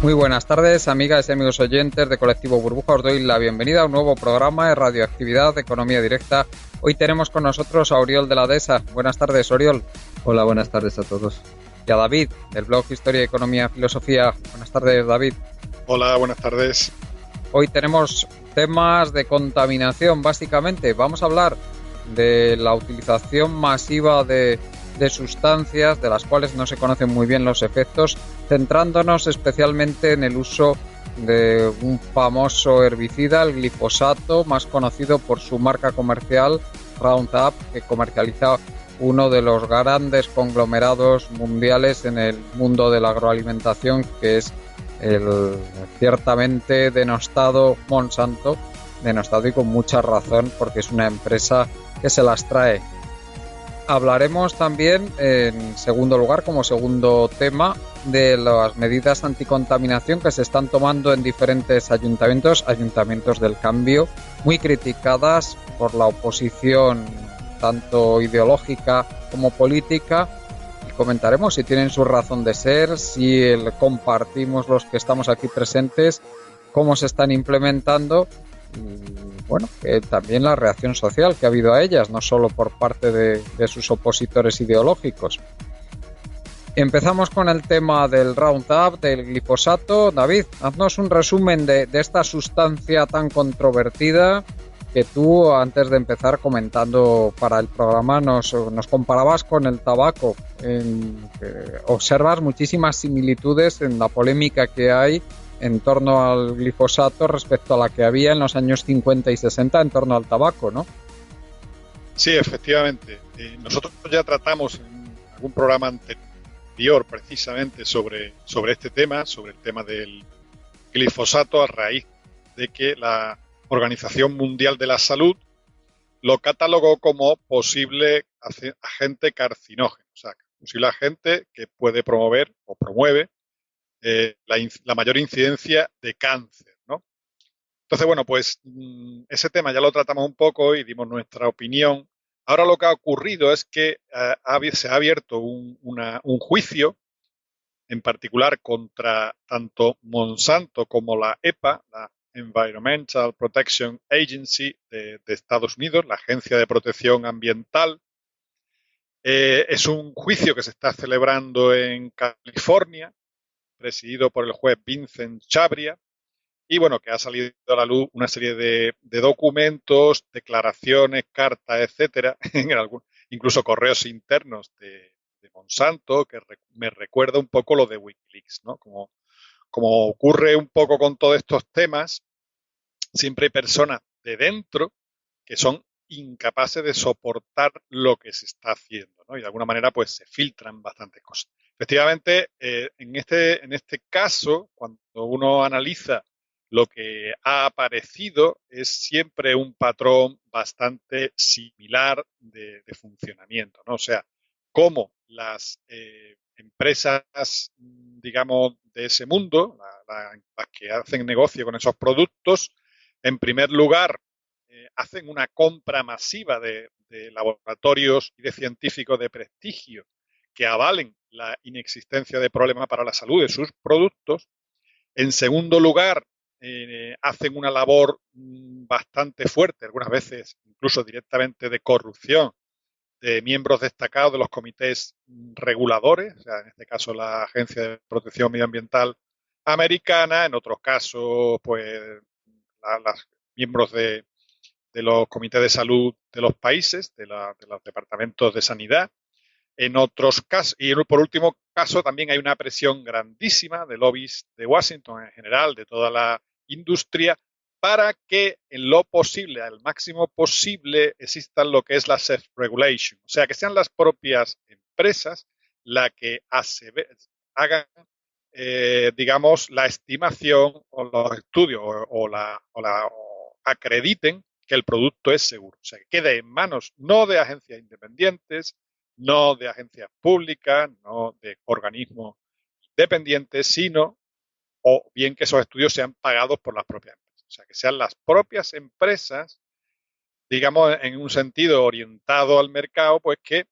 Muy buenas tardes, amigas y amigos oyentes de Colectivo Burbuja. Os doy la bienvenida a un nuevo programa de Radioactividad de Economía Directa. Hoy tenemos con nosotros a Oriol de la Dehesa. Buenas tardes, Oriol. Hola, buenas tardes a todos. Y a David, del blog Historia, Economía, Filosofía. Buenas tardes, David. Hola, buenas tardes. Hoy tenemos temas de contaminación, básicamente. Vamos a hablar de la utilización masiva de sustancias de las cuales no se conocen muy bien los efectos, centrándonos especialmente en el uso de un famoso herbicida, el glifosato, más conocido por su marca comercial Roundup, que comercializa uno de los grandes conglomerados mundiales en el mundo de la agroalimentación, que es el ciertamente denostado Monsanto, denostado y con mucha razón, porque es una empresa que se las trae. Hablaremos también, en segundo lugar, como segundo tema, de las medidas anticontaminación que se están tomando en diferentes ayuntamientos del cambio, muy criticadas por la oposición tanto ideológica como política. Y comentaremos si tienen su razón de ser, si compartimos los que estamos aquí presentes, cómo se están implementando. Y bueno, también la reacción social que ha habido a ellas, no solo por parte de sus opositores ideológicos. Empezamos con el tema del Roundup, del glifosato. David, haznos un resumen de esta sustancia tan controvertida que tú, antes de empezar comentando para el programa, nos comparabas con el tabaco. Observas muchísimas similitudes en la polémica que hay en torno al glifosato respecto a la que había en los años 50 y 60 en torno al tabaco, ¿no? Sí, efectivamente. Nosotros ya tratamos en algún programa anterior precisamente sobre este tema, sobre el tema del glifosato, a raíz de que la Organización Mundial de la Salud lo catalogó como posible agente carcinógeno, o sea, posible agente que puede promover o promueve la mayor incidencia de cáncer, ¿no? Entonces, bueno, pues ese tema ya lo tratamos un poco y dimos nuestra opinión. Ahora lo que ha ocurrido es que se ha abierto un juicio, en particular contra tanto Monsanto como la EPA, la Environmental Protection Agency de Estados Unidos, la Agencia de Protección Ambiental. Es un juicio que se está celebrando en California, presidido por el juez Vincent Chabria, y bueno, que ha salido a la luz una serie de documentos, declaraciones, cartas, etcétera, incluso correos internos de Monsanto, que me recuerda un poco lo de Wikileaks, ¿no? Como ocurre un poco con todos estos temas, siempre hay personas de dentro que son incapaces de soportar lo que se está haciendo, ¿no? Y de alguna manera pues se filtran bastantes cosas. Efectivamente, en este caso, cuando uno analiza lo que ha aparecido, es siempre un patrón bastante similar de funcionamiento, ¿no? O sea, cómo las empresas, digamos, de ese mundo, las que hacen negocio con esos productos, en primer lugar, hacen una compra masiva de laboratorios y de científicos de prestigio que avalen la inexistencia de problemas para la salud de sus productos. En segundo lugar, hacen una labor bastante fuerte, algunas veces incluso directamente de corrupción, de miembros destacados de los comités reguladores, o sea, en este caso la Agencia de Protección Medioambiental americana, en otros casos, pues, las miembros de los comités de salud de los países, de los departamentos de sanidad. En otros casos, y por último caso, también hay una presión grandísima de lobbies de Washington en general, de toda la industria, para que en lo posible, al máximo posible, existan lo que es la self-regulation. O sea, que sean las propias empresas las que hagan, digamos, la estimación o los estudios o acrediten que el producto es seguro. O sea, que quede en manos no de agencias independientes, no de agencias públicas, no de organismos independientes, sino, o bien que esos estudios sean pagados por las propias empresas. O sea, que sean las propias empresas digamos, en un sentido orientado al mercado, pues que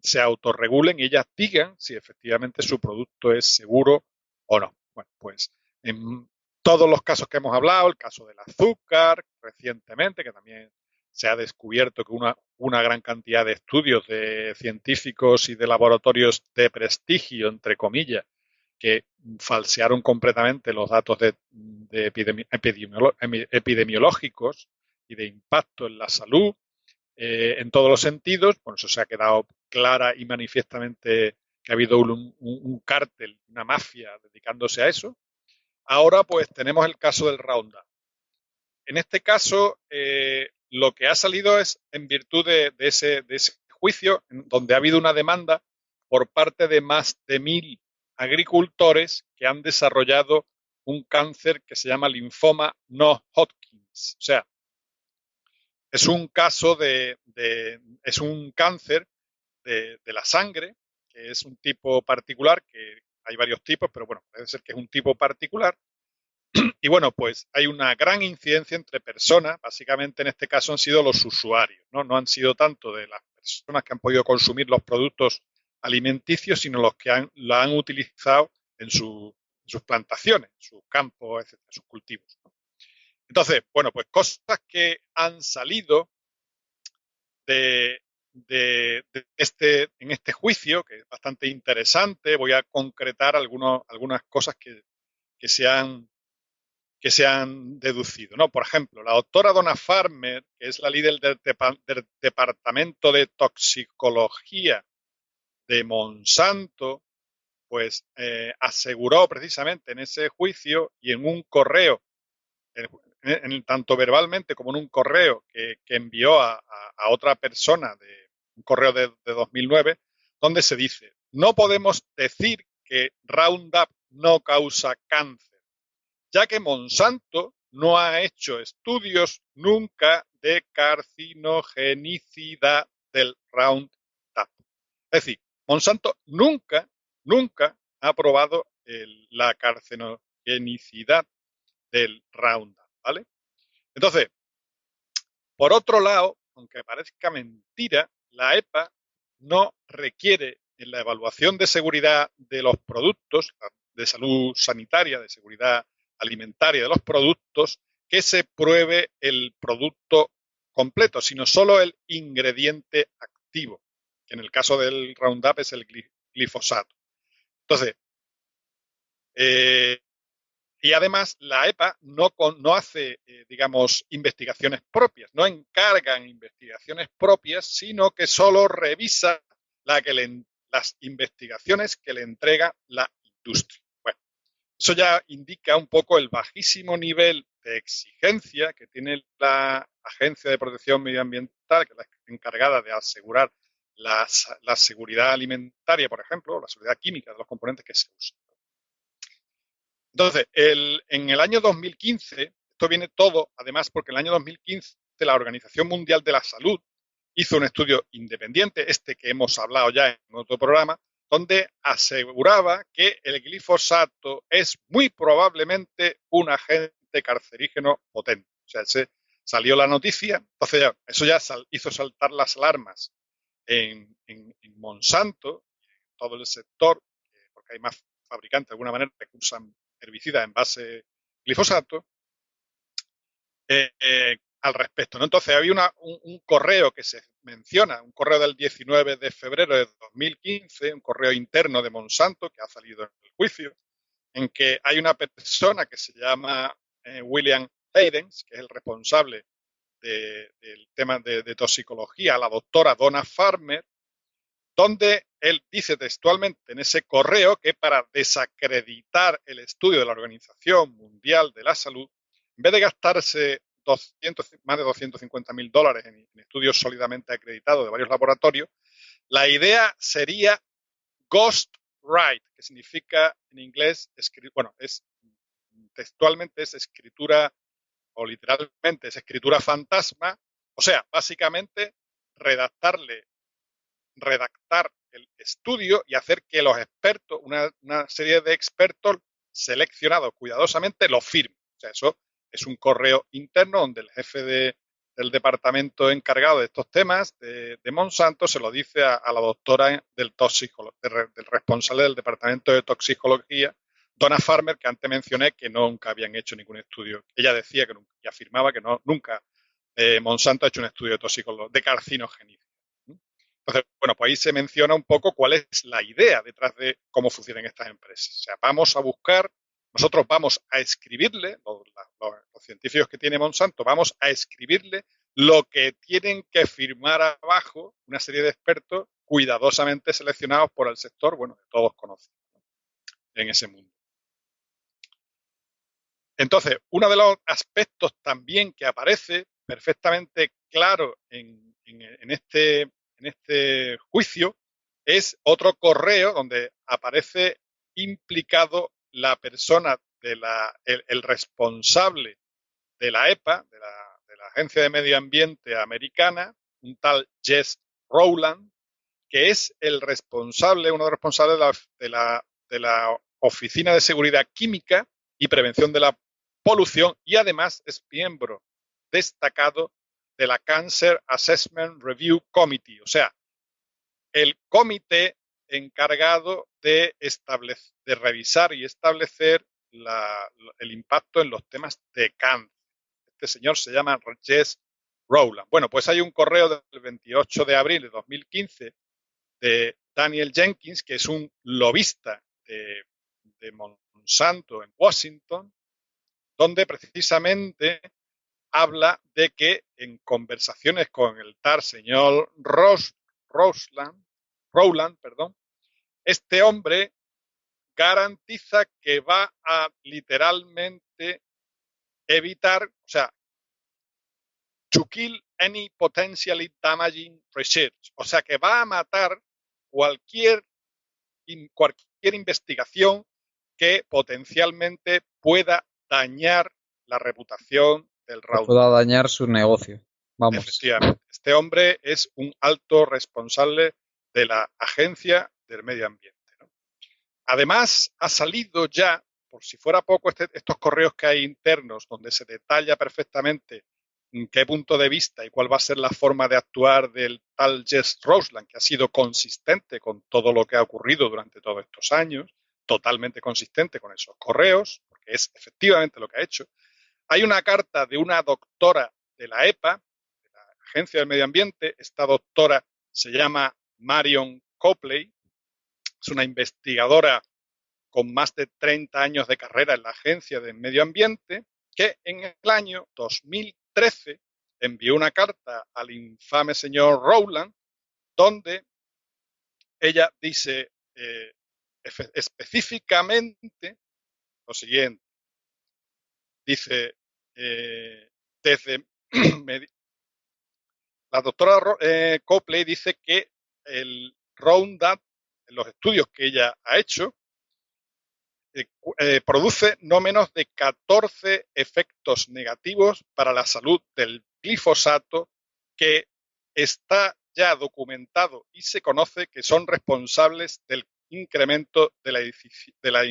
se autorregulen y ellas digan si efectivamente su producto es seguro o no. Bueno, pues en todos los casos que hemos hablado, el caso del azúcar recientemente, que también se ha descubierto que una gran cantidad de estudios de científicos y de laboratorios de prestigio, entre comillas, que falsearon completamente los datos de epidemiológicos y de impacto en la salud en todos los sentidos. Bueno, eso se ha quedado clara y manifiestamente que ha habido un cártel, una mafia dedicándose a eso. Ahora pues tenemos el caso del Roundup. En este caso, lo que ha salido es en virtud de ese juicio, donde ha habido una demanda por parte de más de 1.000 agricultores que han desarrollado un cáncer que se llama linfoma no Hodgkins. O sea, es un caso es un cáncer de la sangre, que es un tipo particular, que hay varios tipos, pero bueno, parece ser que es un tipo particular. Y bueno, pues hay una gran incidencia entre personas, básicamente en este caso han sido los usuarios, ¿no? No han sido tanto de las personas que han podido consumir los productos alimenticios, sino los que lo han utilizado en sus plantaciones, en sus campos, etcétera, sus cultivos, ¿no? Entonces, bueno, pues cosas que han salido de, en este juicio, que es bastante interesante. Voy a concretar algunas cosas que se han deducido, ¿no? Por ejemplo, la doctora Donna Farmer, que es la líder del Departamento de Toxicología de Monsanto, pues aseguró precisamente en ese juicio y en un correo, tanto verbalmente como en un correo que envió a otra persona, un correo de 2009, donde se dice: no podemos decir que Roundup no causa cáncer, ya que Monsanto no ha hecho estudios nunca de carcinogenicidad del Roundup. Es decir, Monsanto nunca ha probado la carcinogenicidad del Roundup, ¿vale? Entonces, por otro lado, aunque parezca mentira, la EPA no requiere en la evaluación de seguridad de los productos, de salud sanitaria, de seguridad alimentaria de los productos, que se pruebe el producto completo, sino solo el ingrediente activo, que en el caso del Roundup es el glifosato. Entonces, y además la EPA no hace, digamos, investigaciones propias, no encargan investigaciones propias, sino que solo revisa las investigaciones que le entrega la industria. Bueno, eso ya indica un poco el bajísimo nivel de exigencia que tiene la Agencia de Protección Medioambiental, que es la encargada de asegurar la seguridad alimentaria, por ejemplo, la seguridad química de los componentes que se usan. Entonces, en el año 2015, esto viene todo, además, porque en el año 2015 la Organización Mundial de la Salud hizo un estudio independiente, este que hemos hablado ya en otro programa, donde aseguraba que el glifosato es muy probablemente un agente cancerígeno potente. O sea, salió la noticia, entonces eso ya hizo saltar las alarmas en Monsanto, en todo el sector, porque hay más fabricantes de alguna manera que usan herbicidas en base glifosato, al respecto, ¿no? Entonces había un correo que se menciona, un correo del 19 de febrero de 2015, un correo interno de Monsanto que ha salido en el juicio, en que hay una persona que se llama William Haydens, que es el responsable del tema de toxicología, la doctora Donna Farmer, donde él dice textualmente en ese correo que para desacreditar el estudio de la Organización Mundial de la Salud, en vez de gastarse más de $250.000 en estudios sólidamente acreditados de varios laboratorios, la idea sería ghost write, que significa en inglés, textualmente es escritura, o literalmente es escritura fantasma, o sea, básicamente redactar el estudio y hacer que los expertos, una serie de expertos seleccionados cuidadosamente, lo firmen. O sea, eso es un correo interno donde el jefe del departamento encargado de estos temas de Monsanto se lo dice a la doctora del responsable del departamento de toxicología, Donna Farmer, que antes mencioné que nunca habían hecho ningún estudio. Ella decía que nunca, y afirmaba que nunca Monsanto ha hecho un estudio de carcinogenicidad. Entonces, bueno, pues ahí se menciona un poco cuál es la idea detrás de cómo funcionan estas empresas. O sea, nosotros vamos a escribirle, los científicos que tiene Monsanto, vamos a escribirle lo que tienen que firmar abajo una serie de expertos cuidadosamente seleccionados por el sector, bueno, que todos conocen en ese mundo. Entonces, uno de los aspectos también que aparece perfectamente claro en este juicio es otro correo donde aparece implicado la persona el responsable de la EPA, de la Agencia de Medio Ambiente Americana, un tal Jess Rowland, que es el responsable, uno de los responsables de la Oficina de Seguridad Química y Prevención de la Polución, y además es miembro destacado de la Cancer Assessment Review Committee, o sea, el comité encargado de revisar y establecer el impacto en los temas de cáncer. Este señor se llama Jess Rowland. Bueno, pues hay un correo del 28 de abril de 2015 de Daniel Jenkins, que es un lobista de Monsanto en Washington, donde precisamente habla de que en conversaciones con el tal señor Rowland, este hombre garantiza que va a literalmente evitar, o sea, to kill any potentially damaging research, o sea, que va a matar cualquier investigación que potencialmente pueda dañar la reputación del Roundup. Pueda dañar su negocio. Vamos. Efectivamente. Este hombre es un alto responsable de la Agencia del Medio Ambiente, ¿no? Además, ha salido ya, por si fuera poco, estos correos que hay internos donde se detalla perfectamente en qué punto de vista y cuál va a ser la forma de actuar del tal Jess Rowland, que ha sido consistente con todo lo que ha ocurrido durante todos estos años, totalmente consistente con esos correos, porque es efectivamente lo que ha hecho. Hay una carta de una doctora de la EPA, de la Agencia del Medio Ambiente. Esta doctora se llama Marion Copley, es una investigadora con más de 30 años de carrera en la Agencia del Medio Ambiente, que en el año 2013 envió una carta al infame señor Rowland, donde ella dice específicamente lo siguiente. Dice, la doctora Copley dice que el Roundup, en los estudios que ella ha hecho, produce no menos de 14 efectos negativos para la salud del glifosato, que está ya documentado y se conoce que son responsables del incremento de la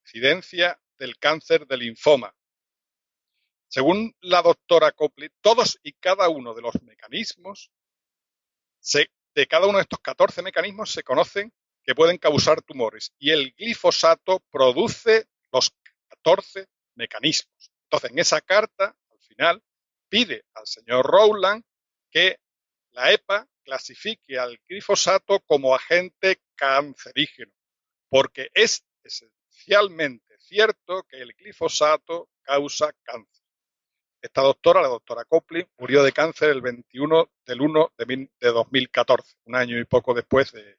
incidencia del cáncer de linfoma. Según la doctora Copley, todos y cada uno de los mecanismos, de cada uno de estos 14 mecanismos se conocen que pueden causar tumores, y el glifosato produce los 14 mecanismos. Entonces, en esa carta, al final, pide al señor Rowland que la EPA clasifique al glifosato como agente cancerígeno, porque es esencialmente cierto que el glifosato causa cáncer. Esta doctora, la doctora Copley, murió de cáncer el 21 del 1 de 2014, un año y poco después de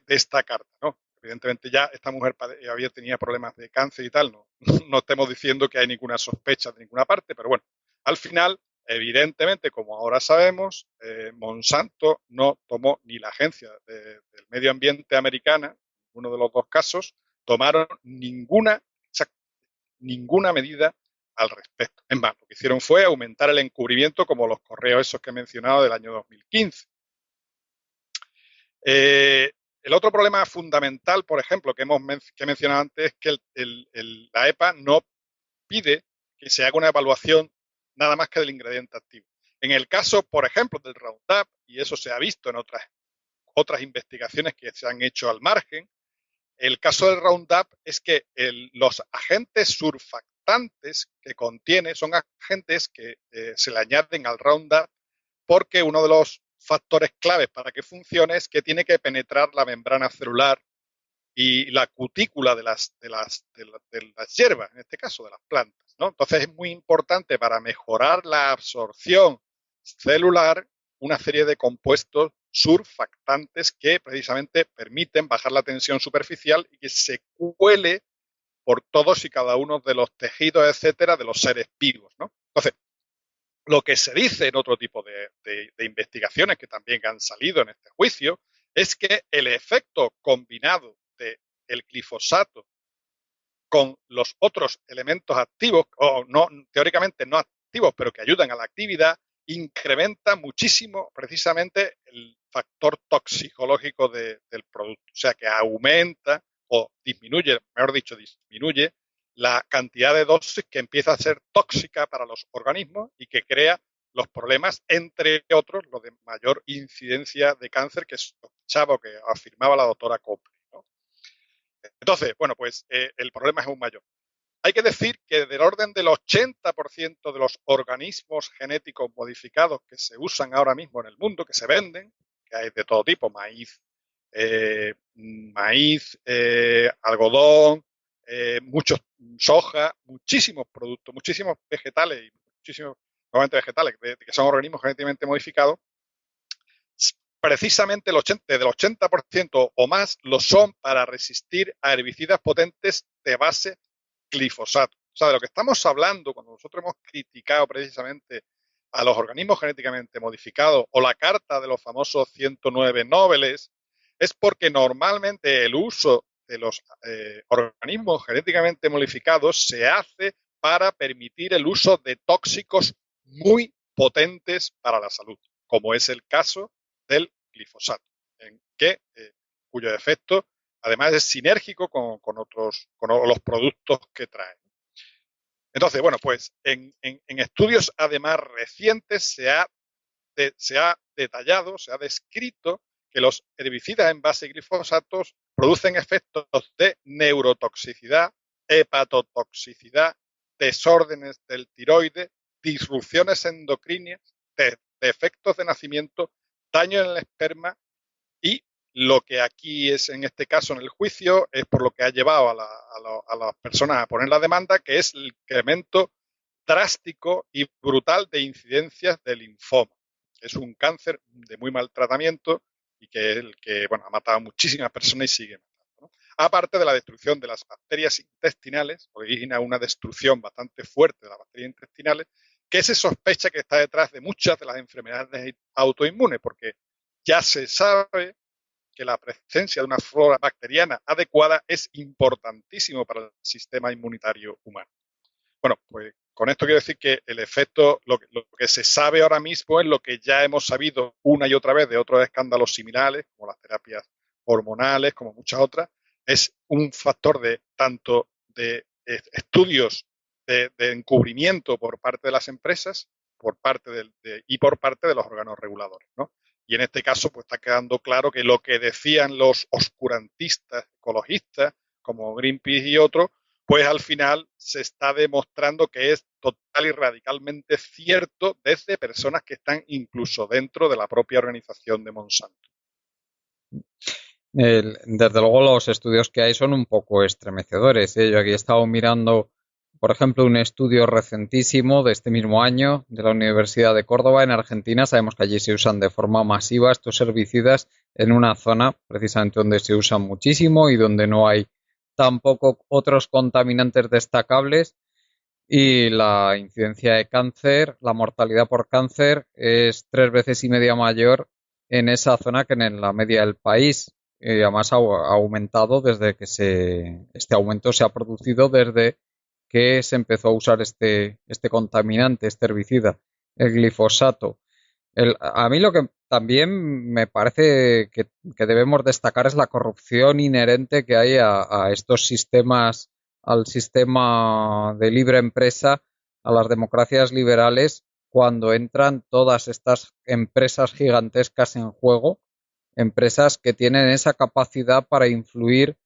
esta carta, ¿no? Evidentemente ya esta mujer tenía problemas de cáncer y tal, no estemos diciendo que hay ninguna sospecha de ninguna parte, pero bueno, al final, evidentemente, como ahora sabemos, Monsanto no tomó, ni la Agencia del Medio Ambiente americana, uno de los dos casos, tomaron ninguna medida al respecto. En más, lo que hicieron fue aumentar el encubrimiento, como los correos esos que he mencionado del año 2015. El otro problema fundamental, por ejemplo, que he mencionado antes, es que la EPA no pide que se haga una evaluación nada más que del ingrediente activo. En el caso, por ejemplo, del Roundup, y eso se ha visto en otras investigaciones que se han hecho al margen, el caso del Roundup es que los agentes surfactantes que contiene son agentes que se le añaden al Roundup porque uno de los factores claves para que funcione es que tiene que penetrar la membrana celular y la cutícula de las hierbas, en este caso de las plantas, ¿no? Entonces es muy importante para mejorar la absorción celular una serie de compuestos surfactantes que precisamente permiten bajar la tensión superficial y que se cuele por todos y cada uno de los tejidos, etcétera, de los seres vivos, ¿no? Entonces, lo que se dice en otro tipo de investigaciones que también han salido en este juicio es que el efecto combinado del glifosato con los otros elementos activos, o no, teóricamente no activos, pero que ayudan a la actividad, incrementa muchísimo precisamente el factor toxicológico del producto. O sea, que aumenta o disminuye, mejor dicho, disminuye la cantidad de dosis que empieza a ser tóxica para los organismos y que crea los problemas, entre otros, los de mayor incidencia de cáncer que sospechaba o que afirmaba la doctora Copley, ¿no? Entonces, bueno, pues el problema es aún mayor. Hay que decir que del orden del 80% de los organismos genéticos modificados que se usan ahora mismo en el mundo, que se venden, que hay de todo tipo, maíz, algodón, muchos soja, muchísimos productos, muchísimos vegetales y muchísimos nuevamente vegetales que son organismos genéticamente modificados, precisamente del 80% o más lo son para resistir a herbicidas potentes de base glifosato. O sea, de lo que estamos hablando cuando nosotros hemos criticado precisamente a los organismos genéticamente modificados o la carta de los famosos 109 Nobeles, es porque normalmente el uso de los organismos genéticamente modificados se hace para permitir el uso de tóxicos muy potentes para la salud, como es el caso del glifosato, cuyo efecto además es sinérgico con los productos que trae. Entonces, bueno, pues en estudios además recientes se ha detallado, se ha descrito que los herbicidas en base a glifosatos producen efectos de neurotoxicidad, hepatotoxicidad, desórdenes del tiroides, disrupciones endocrinas, defectos de nacimiento, daño en el esperma y lo que aquí es, en este caso, en el juicio, es por lo que ha llevado a las personas a poner la demanda, que es el incremento drástico y brutal de incidencias de linfoma. Es un cáncer de muy mal tratamiento y que bueno, ha matado a muchísimas personas y sigue matando, ¿no? Aparte de la destrucción de las bacterias intestinales, origina una destrucción bastante fuerte de las bacterias intestinales, que se sospecha que está detrás de muchas de las enfermedades autoinmunes, porque ya se sabe que la presencia de una flora bacteriana adecuada es importantísimo para el sistema inmunitario humano. Bueno, pues con esto quiero decir que el efecto, lo que se sabe ahora mismo es lo que ya hemos sabido una y otra vez de otros escándalos similares, como las terapias hormonales, como muchas otras, es un factor de tanto de estudios de encubrimiento por parte de las empresas y por parte de los órganos reguladores, ¿no? Y en este caso, pues está quedando claro que lo que decían los oscurantistas ecologistas, como Greenpeace y otros, pues al final se está demostrando que es total y radicalmente cierto desde personas que están incluso dentro de la propia organización de Monsanto. Desde luego los estudios que hay son un poco estremecedores, ¿eh? Yo aquí he estado mirando, por ejemplo, un estudio recentísimo de este mismo año de la Universidad de Córdoba en Argentina. Sabemos que allí se usan de forma masiva estos herbicidas en una zona precisamente donde se usan muchísimo y donde no hay tampoco otros contaminantes destacables. Y la incidencia de cáncer, la mortalidad por cáncer es 3,5 veces mayor en esa zona que en la media del país. Además ha aumentado desde que este aumento se ha producido desde que se empezó a usar este contaminante, este herbicida, el glifosato. A mí lo que también me parece que debemos destacar es la corrupción inherente que hay a estos sistemas, al sistema de libre empresa, a las democracias liberales cuando entran todas estas empresas gigantescas en juego, empresas que tienen esa capacidad para influir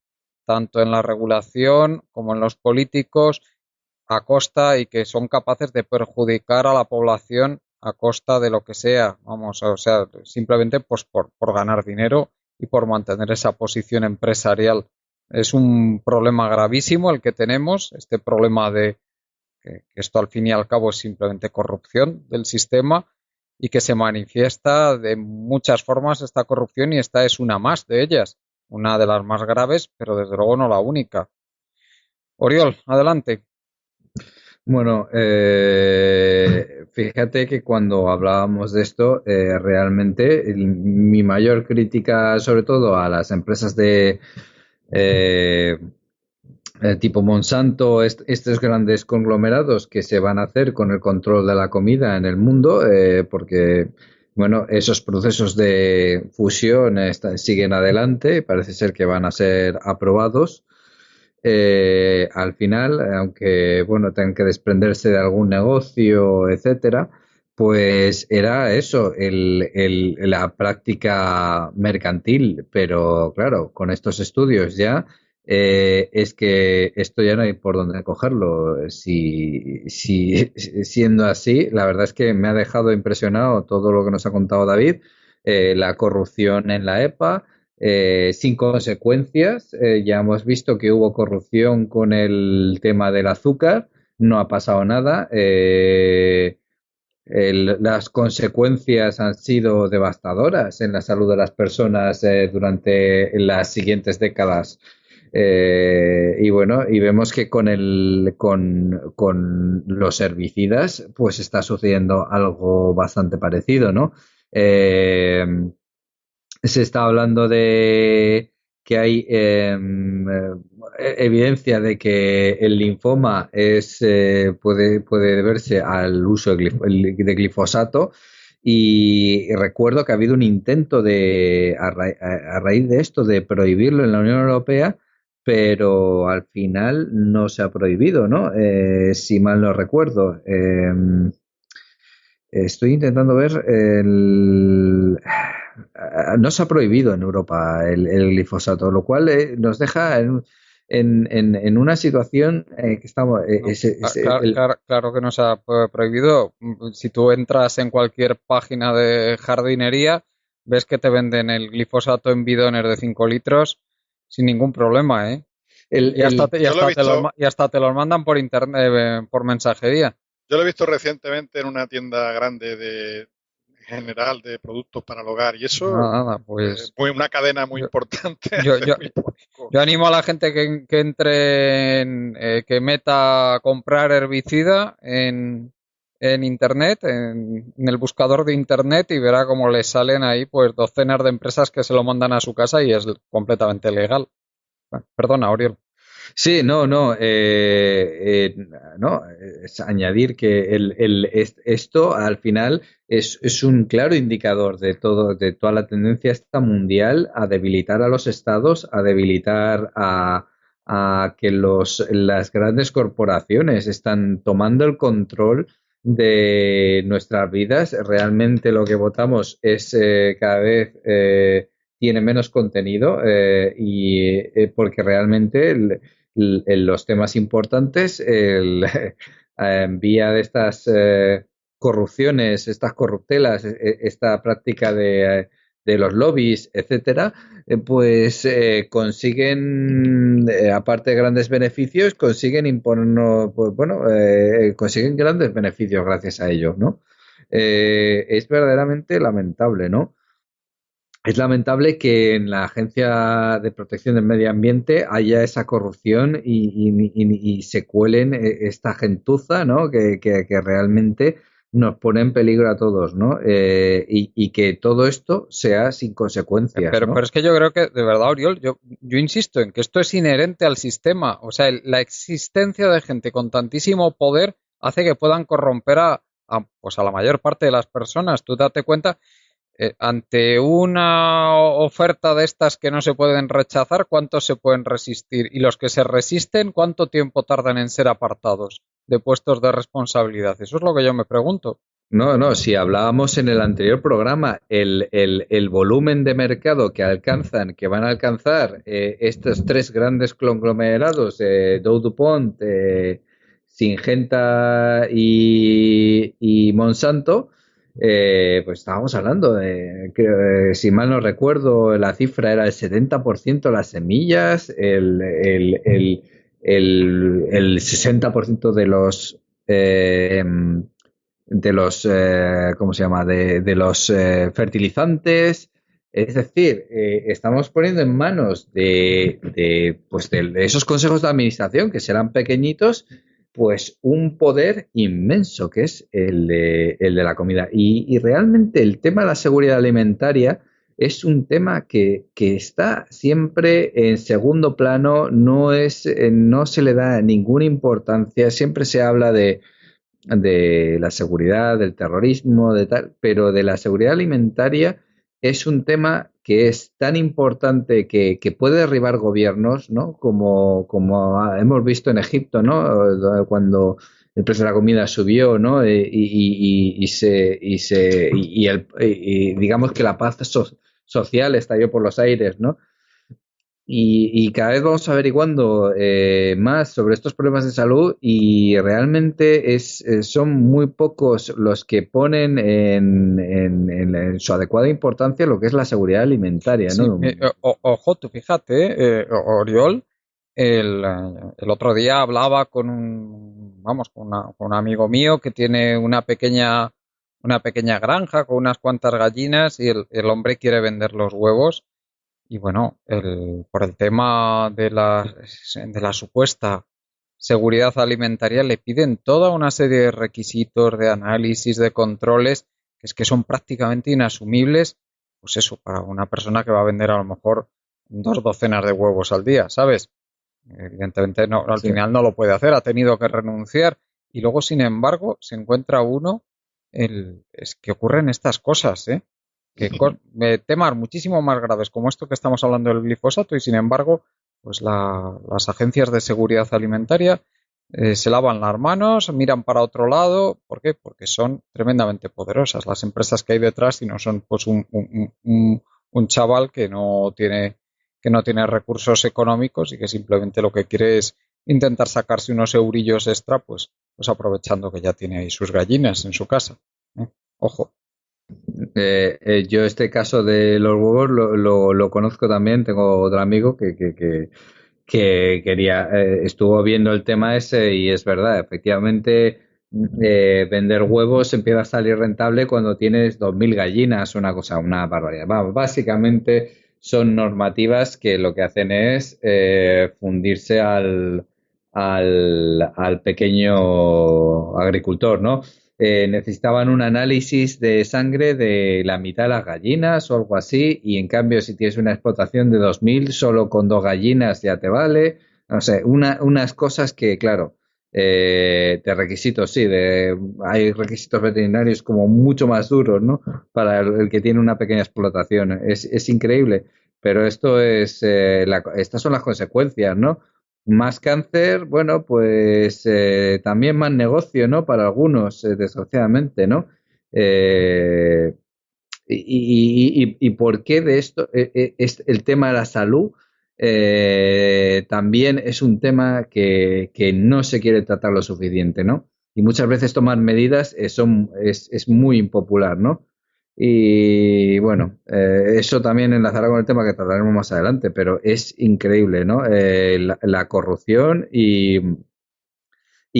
tanto en la regulación como en los políticos a costa y que son capaces de perjudicar a la población a costa de lo que sea, vamos, o sea, simplemente pues por ganar dinero y por mantener esa posición empresarial. Es un problema gravísimo el que tenemos, este problema de que esto al fin y al cabo es simplemente corrupción del sistema y que se manifiesta de muchas formas esta corrupción y esta es una más de ellas, una de las más graves, pero desde luego no la única. Oriol, adelante. Bueno, fíjate que cuando hablábamos de esto, realmente mi mayor crítica, sobre todo a las empresas de eh, tipo Monsanto, estos grandes conglomerados que se van a hacer con el control de la comida en el mundo, porque bueno, esos procesos de fusión siguen adelante, parece ser que van a ser aprobados. Al final, aunque bueno, tengan que desprenderse de algún negocio, etcétera, pues era eso, la práctica mercantil. Pero claro, con estos estudios ya es que esto ya no hay por dónde cogerlo. Si siendo así, la verdad es que me ha dejado impresionado todo lo que nos ha contado David, la corrupción en la EPA, sin consecuencias. Ya hemos visto que hubo corrupción con el tema del azúcar, no ha pasado nada. Las consecuencias han sido devastadoras en la salud de las personas durante las siguientes décadas. Y bueno, y vemos que con los herbicidas, pues está sucediendo algo bastante parecido, ¿no? Se está hablando de que hay evidencia de que el linfoma puede deberse al uso de glifosato, y recuerdo que ha habido un intento a raíz de esto de prohibirlo en la Unión Europea, pero al final no se ha prohibido, ¿no? Si mal no recuerdo. Estoy intentando ver no se ha prohibido en Europa el glifosato, lo cual nos deja en una situación que estamos. No, claro que no se ha prohibido. Si tú entras en cualquier página de jardinería, ves que te venden el glifosato en bidones de 5 litros sin ningún problema, ¿eh? Y hasta te los mandan por internet, por mensajería. Yo lo he visto recientemente en una tienda grande de general de productos para el hogar y eso Nada, pues una cadena muy importante. Yo animo a la gente que entre que meta comprar herbicida en internet, en el buscador de internet, y verá cómo le salen ahí pues docenas de empresas que se lo mandan a su casa y es completamente legal. Bueno, perdona, Oriol. Sí, no, es añadir que esto al final es un claro indicador de toda la tendencia esta mundial a debilitar a los estados, a debilitar a que las grandes corporaciones están tomando el control de nuestras vidas. Realmente lo que votamos es cada vez tiene menos contenido, porque realmente los temas importantes, en vía de estas corrupciones, estas corruptelas, esta práctica de los lobbies, etcétera, pues consiguen, aparte de grandes beneficios, consiguen imponernos, pues bueno, consiguen grandes beneficios gracias a ello, ¿no? Es verdaderamente lamentable, ¿no? Es lamentable que en la Agencia de Protección del Medio Ambiente haya esa corrupción y se cuelen esta gentuza, ¿no? Que realmente nos pone en peligro a todos, ¿no? Y que todo esto sea sin consecuencias, Pero, ¿no? pero es que yo creo que, de verdad, Oriol, yo insisto en que esto es inherente al sistema. O sea, la existencia de gente con tantísimo poder hace que puedan corromper pues a la mayor parte de las personas. Tú date cuenta. ante una oferta de estas que no se pueden rechazar, ¿cuántos se pueden resistir? Y los que se resisten, ¿cuánto tiempo tardan en ser apartados de puestos de responsabilidad? Eso es lo que yo me pregunto. No, no, si hablábamos en el anterior programa, el volumen de mercado que alcanzan, que van a alcanzar estos tres grandes conglomerados, Dow DuPont, Syngenta y Monsanto, pues estábamos hablando de, que, si mal no recuerdo, la cifra era el 70% las semillas, el 60% de los, ¿cómo se llama? De los fertilizantes. Es decir, estamos poniendo en manos pues de esos consejos de administración, que serán pequeñitos, pues un poder inmenso, que es el de la comida. Y realmente el tema de la seguridad alimentaria es un tema que está siempre en segundo plano, no se le da ninguna importancia, siempre se habla de la seguridad, del terrorismo, de tal, pero de la seguridad alimentaria es un tema que es tan importante que puede derribar gobiernos, ¿no? Como hemos visto en Egipto, ¿no? Cuando el precio de la comida subió, ¿no? Digamos que la paz social estalló por los aires, ¿no? Y cada vez vamos averiguando más sobre estos problemas de salud y realmente son muy pocos los que ponen en su adecuada importancia lo que es la seguridad alimentaria, Sí, ¿no? ojo, tú fíjate, Oriol, el otro día hablaba con con un amigo mío que tiene una pequeña granja con unas cuantas gallinas y el hombre quiere vender los huevos. Y bueno, por el tema de la supuesta seguridad alimentaria le piden toda una serie de requisitos, de análisis, de controles, que son prácticamente inasumibles, pues eso, para una persona que va a vender a lo mejor 2 docenas de huevos al día, ¿sabes? Evidentemente no, al Sí. final no lo puede hacer, ha tenido que renunciar y luego, sin embargo, se encuentra uno, es que ocurren estas cosas, ¿eh? Temas muchísimo más graves como esto que estamos hablando del glifosato y sin embargo, pues las agencias de seguridad alimentaria se lavan las manos, miran para otro lado. ¿Por qué? Porque son tremendamente poderosas las empresas que hay detrás y no son pues un chaval que no tiene recursos económicos y que simplemente lo que quiere es intentar sacarse unos eurillos extra, pues aprovechando que ya tiene ahí sus gallinas en su casa. ¿Eh? Ojo. Yo este caso de los huevos lo conozco también, tengo otro amigo que quería, estuvo viendo el tema ese y es verdad, efectivamente vender huevos empieza a salir rentable cuando tienes 2.000 gallinas, una cosa, una barbaridad. Básicamente son normativas que lo que hacen es fundirse al pequeño agricultor, ¿no? Necesitaban un análisis de sangre de la mitad de las gallinas o algo así, y en cambio si tienes una explotación de 2.000 solo con 2 gallinas ya te vale. No sé, unas cosas que, claro, de requisitos, sí, hay requisitos veterinarios como mucho más duros, ¿no? Para el que tiene una pequeña explotación. Es increíble, pero estas son las consecuencias, ¿no? Más cáncer, bueno, pues también más negocio, ¿no? Para algunos, desgraciadamente, ¿no? Eh, y por qué de esto es el tema de la salud también es un tema que no se quiere tratar lo suficiente, ¿no? Y muchas veces tomar medidas es muy impopular, ¿no? Y bueno, eso también enlazará con el tema que trataremos más adelante, pero es increíble, ¿no? La corrupción y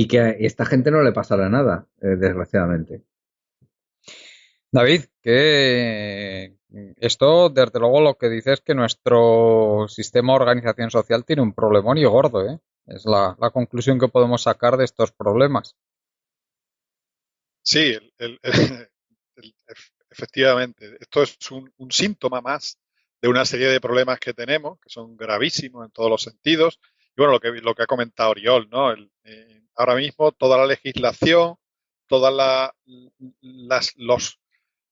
que a esta gente no le pasará nada, desgraciadamente. David, que esto, desde luego, lo que dice es que nuestro sistema de organización social tiene un problemón y gordo, ¿eh? Es la conclusión que podemos sacar de estos problemas. Sí, efectivamente. Esto es un síntoma más de una serie de problemas que tenemos, que son gravísimos en todos los sentidos. Y bueno, lo que ha comentado Oriol, ¿no? Ahora mismo toda la legislación, todas los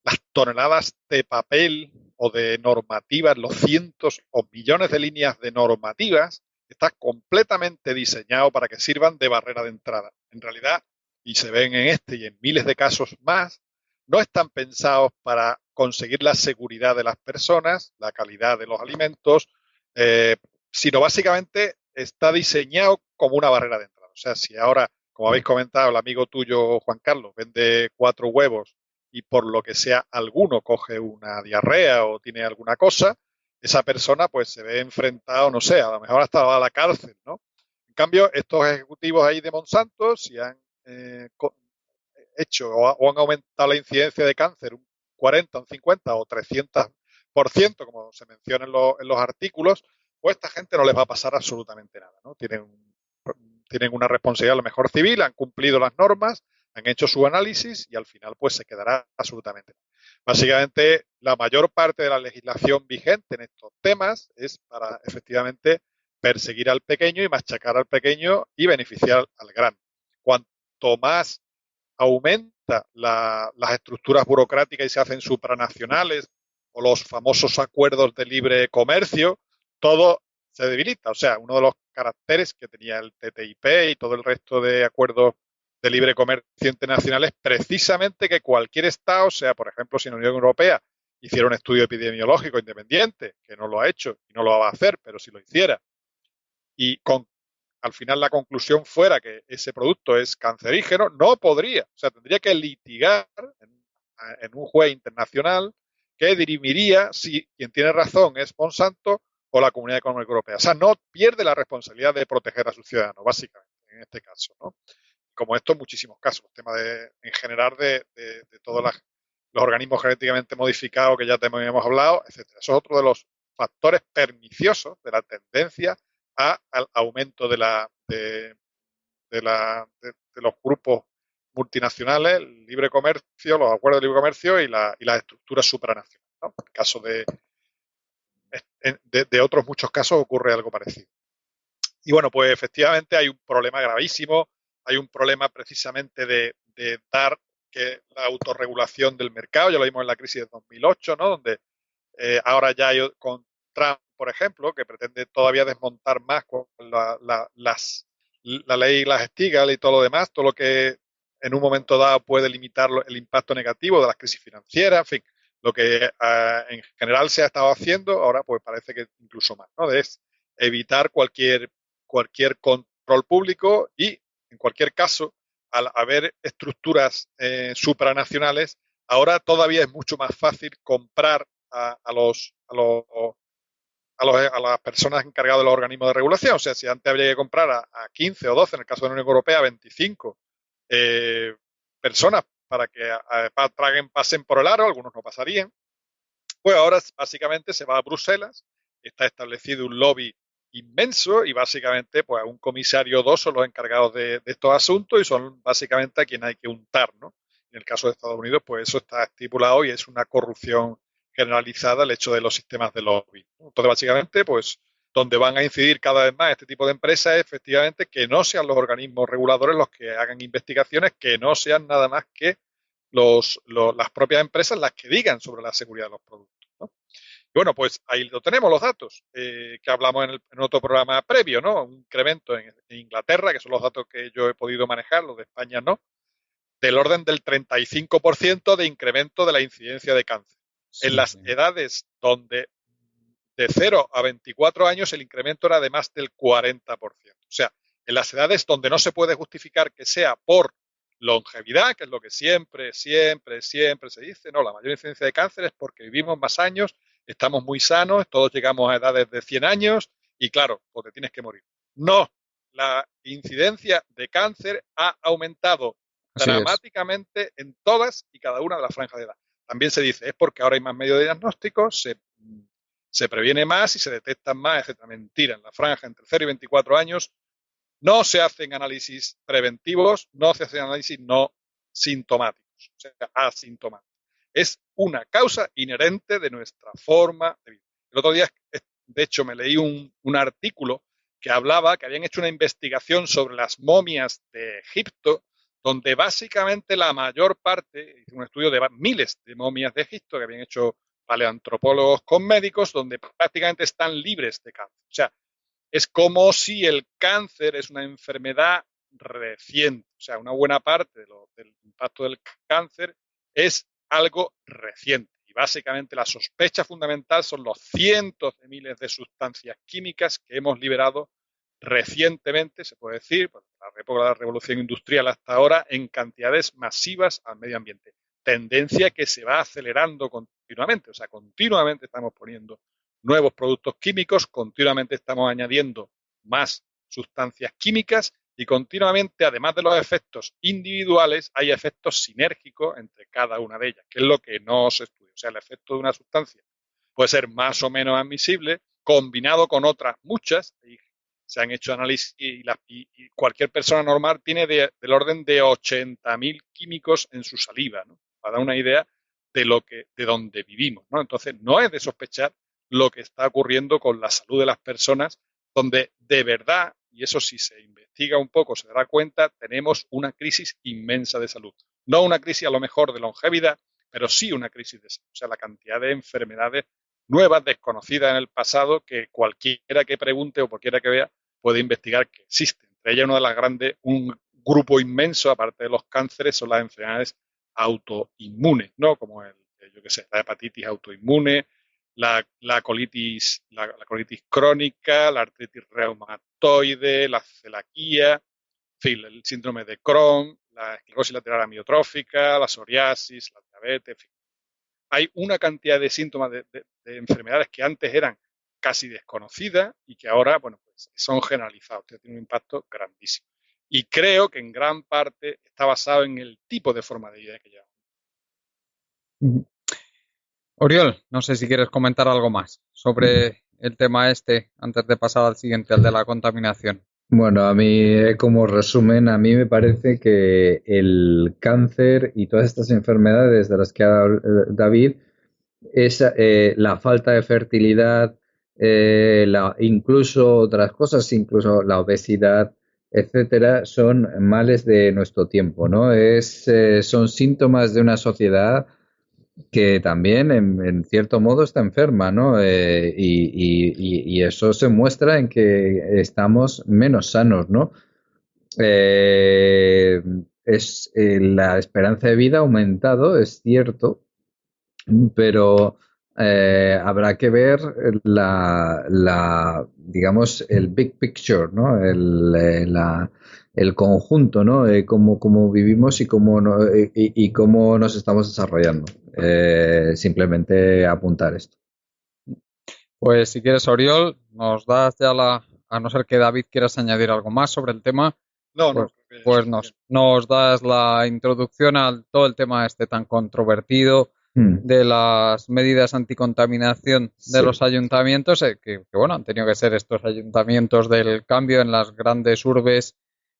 las toneladas de papel o de normativas, los cientos o millones de líneas de normativas, está completamente diseñado para que sirvan de barrera de entrada. En realidad, y se ven en este y en miles de casos más, no están pensados para conseguir la seguridad de las personas, la calidad de los alimentos, sino básicamente está diseñado como una barrera de entrada. O sea, si ahora, como habéis comentado, el amigo tuyo, Juan Carlos, vende 4 huevos y por lo que sea alguno coge una diarrea o tiene alguna cosa, esa persona pues se ve enfrentado, no sé, a lo mejor hasta va a la cárcel, ¿no? En cambio, estos ejecutivos ahí de Monsanto, si han hecho o han aumentado la incidencia de cáncer un 40, un 50 o 300%, como se menciona en los artículos, pues a esta gente no les va a pasar absolutamente nada, ¿no? Tienen una responsabilidad a lo mejor civil, han cumplido las normas, han hecho su análisis y al final pues se quedará absolutamente nada. Básicamente, la mayor parte de la legislación vigente en estos temas es para efectivamente perseguir al pequeño y machacar al pequeño y beneficiar al grande. Cuanto más aumenta las estructuras burocráticas y se hacen supranacionales o los famosos acuerdos de libre comercio, todo se debilita. O sea, uno de los caracteres que tenía el TTIP y todo el resto de acuerdos de libre comercio internacional es precisamente que cualquier Estado, sea por ejemplo si en la Unión Europea hiciera un estudio epidemiológico independiente, que no lo ha hecho y no lo va a hacer, pero si lo hiciera, y al final la conclusión fuera que ese producto es cancerígeno, no podría. O sea, tendría que litigar en un juez internacional que dirimiría si quien tiene razón es Monsanto o la Comunidad Económica Europea. O sea, no pierde la responsabilidad de proteger a sus ciudadanos, básicamente, en este caso, ¿no? Como esto, en muchísimos casos. El tema en general de todos los organismos genéticamente modificados que ya hemos hablado, etcétera. Eso es otro de los factores perniciosos de la tendencia al aumento de los grupos multinacionales, el libre comercio, los acuerdos de libre comercio y las estructuras supranacionales, ¿no? En el caso de otros muchos casos ocurre algo parecido. Y bueno, pues efectivamente hay un problema gravísimo, hay un problema precisamente de dar que la autorregulación del mercado, ya lo vimos en la crisis de 2008, ¿no? Donde ahora ya hay con Trump, por ejemplo, que pretende todavía desmontar más con la ley Glass-Steagall y todo lo demás, todo lo que en un momento dado puede limitar el impacto negativo de las crisis financieras, en fin, lo que en general se ha estado haciendo, ahora pues parece que incluso más, ¿no? Es evitar cualquier control público y, en cualquier caso, al haber estructuras supranacionales, ahora todavía es mucho más fácil comprar a las personas encargadas de los organismos de regulación. O sea, si antes habría que comprar a 15 o 12, en el caso de la Unión Europea, 25 personas para que pasen por el aro, algunos no pasarían, pues ahora básicamente se va a Bruselas, está establecido un lobby inmenso y básicamente pues un comisario o dos son los encargados de estos asuntos y son básicamente a quien hay que untar, ¿no? En el caso de Estados Unidos, pues eso está estipulado y es una corrupción generalizada el hecho de los sistemas de lobby. Entonces, básicamente, pues donde van a incidir cada vez más este tipo de empresas es efectivamente que no sean los organismos reguladores los que hagan investigaciones, que no sean nada más que las propias empresas las que digan sobre la seguridad de los productos, ¿no? Y bueno, pues ahí lo tenemos, los datos que hablamos en otro programa previo, ¿no? Un incremento en Inglaterra, que son los datos que yo he podido manejar, los de España no, del orden del 35% de incremento de la incidencia de cáncer. Sí, en las edades donde de 0 a 24 años el incremento era de más del 40%. O sea, en las edades donde no se puede justificar que sea por longevidad, que es lo que siempre se dice, no, la mayor incidencia de cáncer es porque vivimos más años, estamos muy sanos, todos llegamos a edades de 100 años y claro, pues te tienes que morir. No, la incidencia de cáncer ha aumentado dramáticamente en todas y cada una de las franjas de edad. También se dice, es porque ahora hay más medios de diagnóstico, se previene más y se detectan más, etcétera. Mentira, en la franja entre 0 y 24 años no se hacen análisis preventivos, no se hacen análisis no sintomáticos, o sea, asintomáticos. Es una causa inherente de nuestra forma de vida. El otro día, de hecho, me leí un artículo que hablaba que habían hecho una investigación sobre las momias de Egipto donde básicamente la mayor parte, un estudio de miles de momias de Egipto que habían hecho paleoantropólogos con médicos, donde prácticamente están libres de cáncer. O sea, es como si el cáncer es una enfermedad reciente. O sea, una buena parte del impacto del cáncer es algo reciente. Y básicamente la sospecha fundamental son los cientos de miles de sustancias químicas que hemos liberado recientemente, se puede decir, por la época de la revolución industrial hasta ahora, en cantidades masivas al medio ambiente. Tendencia que se va acelerando continuamente. O sea, continuamente estamos poniendo nuevos productos químicos, continuamente estamos añadiendo más sustancias químicas y continuamente, además de los efectos individuales, hay efectos sinérgicos entre cada una de ellas, que es lo que no se estudia. O sea, el efecto de una sustancia puede ser más o menos admisible, combinado con otras muchas. Y se han hecho análisis y cualquier persona normal tiene del orden de 80.000 químicos en su saliva, ¿no? Para dar una idea de donde vivimos, ¿no? Entonces, no es de sospechar lo que está ocurriendo con la salud de las personas, donde de verdad, y eso si se investiga un poco, se dará cuenta, tenemos una crisis inmensa de salud. No una crisis a lo mejor de longevidad, pero sí una crisis de salud. O sea, la cantidad de enfermedades nuevas, desconocidas en el pasado, que cualquiera que pregunte o cualquiera que vea puede investigar que existen. Entre ellas, una de las grandes, un grupo inmenso, aparte de los cánceres, son las enfermedades autoinmunes, ¿no? Como la hepatitis autoinmune, la colitis crónica, la artritis reumatoide, la celiaquía, en fin, el síndrome de Crohn, la esclerosis lateral amiotrófica, la psoriasis, la diabetes, en fin. Hay una cantidad de síntomas de enfermedades que antes eran casi desconocidas y que ahora, bueno, pues son generalizados. Tiene un impacto grandísimo. Y creo que en gran parte está basado en el tipo de forma de vida que llevamos. Oriol, no sé si quieres comentar algo más sobre el tema este antes de pasar al siguiente, al de la contaminación. Bueno, a mí, como resumen, a mí me parece que el cáncer y todas estas enfermedades de las que ha hablado David es la falta de fertilidad, incluso otras cosas, incluso la obesidad, etcétera, son males de nuestro tiempo, ¿no? Son síntomas de una sociedad que también, en cierto modo, está enferma, ¿no? Y eso se muestra en que estamos menos sanos, ¿no? La esperanza de vida ha aumentado, es cierto, pero habrá que ver digamos, el big picture, ¿no? El conjunto, ¿no? Cómo vivimos y cómo nos estamos desarrollando. Simplemente apuntar esto. Pues si quieres, Oriol, nos das ya a no ser que David quieras añadir algo más sobre el tema, pues nos das la introducción a todo el tema este tan controvertido de las medidas anticontaminación de los ayuntamientos, que bueno, han tenido que ser estos ayuntamientos del cambio en las grandes urbes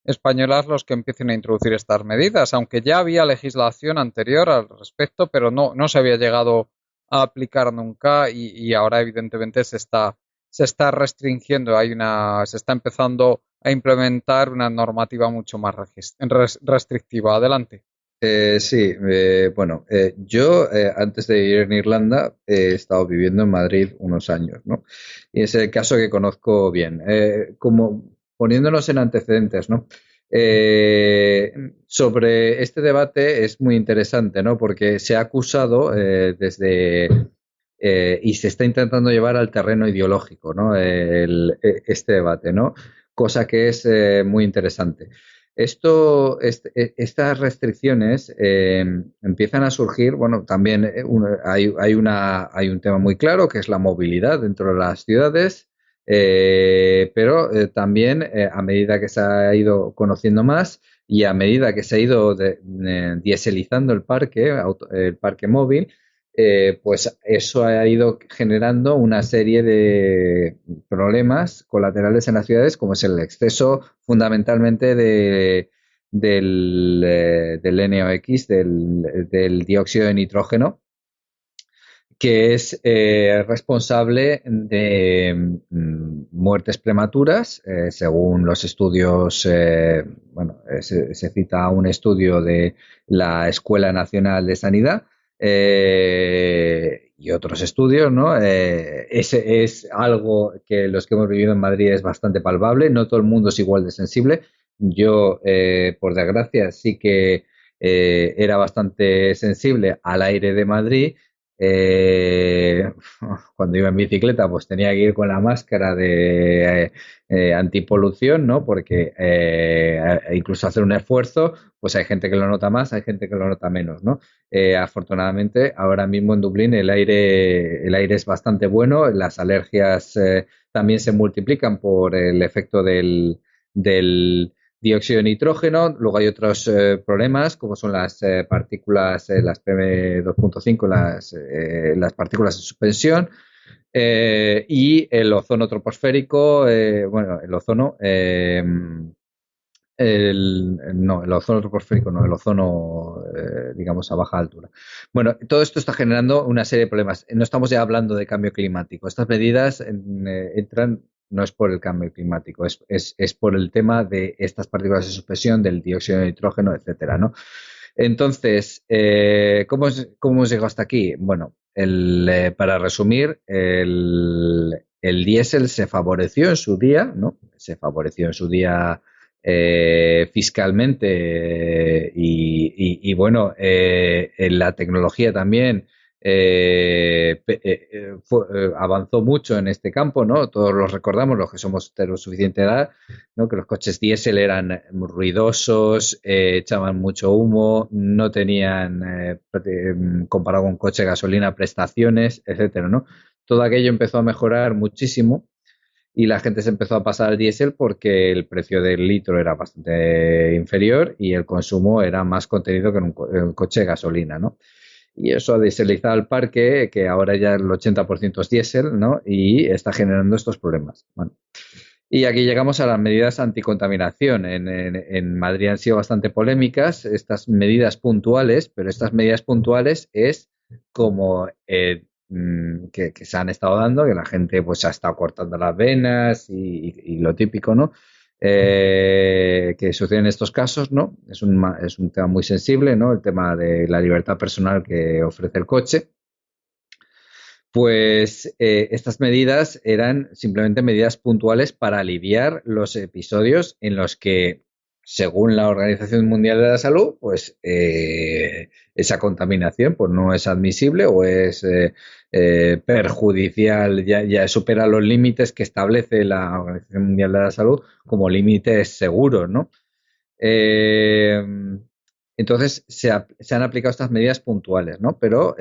españolas los que empiecen a introducir estas medidas, aunque ya había legislación anterior al respecto, pero no se había llegado a aplicar nunca y ahora evidentemente se está restringiendo, se está empezando a implementar una normativa mucho más restrictiva. Adelante. Sí, bueno, yo antes de ir en Irlanda he estado viviendo en Madrid unos años, ¿no? Y es el caso que conozco bien. Como poniéndonos en antecedentes, ¿no? Sobre este debate es muy interesante, ¿no? Porque se ha acusado y se está intentando llevar al terreno ideológico, ¿no? Este debate, ¿no? Cosa que es muy interesante. Estas restricciones empiezan a surgir, bueno, también hay un tema muy claro que es la movilidad dentro de las ciudades, pero también a medida que se ha ido conociendo más y a medida que se ha ido dieselizando el parque móvil, pues eso ha ido generando una serie de problemas colaterales en las ciudades, como es el exceso fundamentalmente del NOx, del dióxido de nitrógeno, que es responsable de muertes prematuras, según los estudios, se cita un estudio de la Escuela Nacional de Sanidad y otros estudios, ¿no? Ese es algo que los que hemos vivido en Madrid es bastante palpable, no todo el mundo es igual de sensible. Yo, por desgracia, sí que era bastante sensible al aire de Madrid. eh, Cuando iba en bicicleta, pues tenía que ir con la máscara de antipolución, ¿no? Porque incluso hacer un esfuerzo, pues hay gente que lo nota más, hay gente que lo nota menos, ¿no? Afortunadamente, ahora mismo en Dublín el aire es bastante bueno, las alergias también se multiplican por el efecto del dióxido de nitrógeno. Luego hay otros problemas, como son las partículas, las PM2.5, las partículas de suspensión, y el ozono troposférico, el ozono, el ozono troposférico no, el ozono, digamos, a baja altura. Bueno, todo esto está generando una serie de problemas. No estamos ya hablando de cambio climático. Estas medidas entran, no es por el cambio climático, es por el tema de estas partículas de suspensión, del dióxido de nitrógeno, etcétera, ¿no? Entonces, ¿cómo hemos llegado hasta aquí? Bueno, para resumir, el diésel se favoreció en su día, ¿no? Se favoreció en su día fiscalmente bueno, en la tecnología también avanzó mucho en este campo, ¿no? Todos los recordamos, los que somos de lo suficiente edad, ¿no? Que los coches diésel eran ruidosos, echaban mucho humo, no tenían, comparado con un coche de gasolina, prestaciones, etcétera, ¿no? Todo aquello empezó a mejorar muchísimo y la gente se empezó a pasar al diésel porque el precio del litro era bastante inferior y el consumo era más contenido que en un coche de gasolina, ¿no? Y eso ha dieselizado el parque, que ahora ya el 80% es diésel, ¿no? Y está generando estos problemas. Bueno. Y aquí llegamos a las medidas anticontaminación. En Madrid han sido bastante polémicas estas medidas puntuales, pero estas medidas puntuales es como que se han estado dando, que la gente pues ha estado cortando las venas y lo típico, ¿no? Que sucede en estos casos, ¿no? Es un tema muy sensible, ¿no? El tema de la libertad personal que ofrece el coche. Pues estas medidas eran simplemente medidas puntuales para aliviar los episodios en los que, según la Organización Mundial de la Salud, pues esa contaminación pues no es admisible o es perjudicial, ya supera los límites que establece la Organización Mundial de la Salud como límites seguros, ¿no? Entonces se han aplicado estas medidas puntuales, ¿no? Pero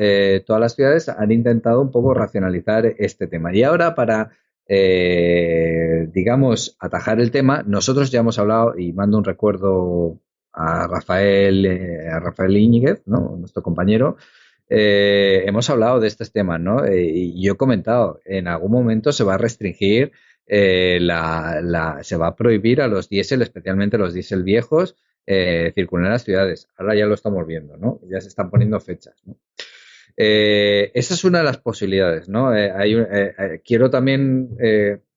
todas las ciudades han intentado un poco racionalizar este tema. Y ahora para, digamos, atajar el tema, nosotros ya hemos hablado, y mando un recuerdo a Rafael Íñiguez, ¿no? Nuestro compañero. Hemos hablado de estos temas, ¿no? Y yo he comentado, en algún momento se va a restringir, se va a prohibir a los diésel, especialmente los diésel viejos, circular en las ciudades. Ahora ya lo estamos viendo, ¿no? Ya se están poniendo fechas, ¿no? Esa es una de las posibilidades, ¿no? Quiero también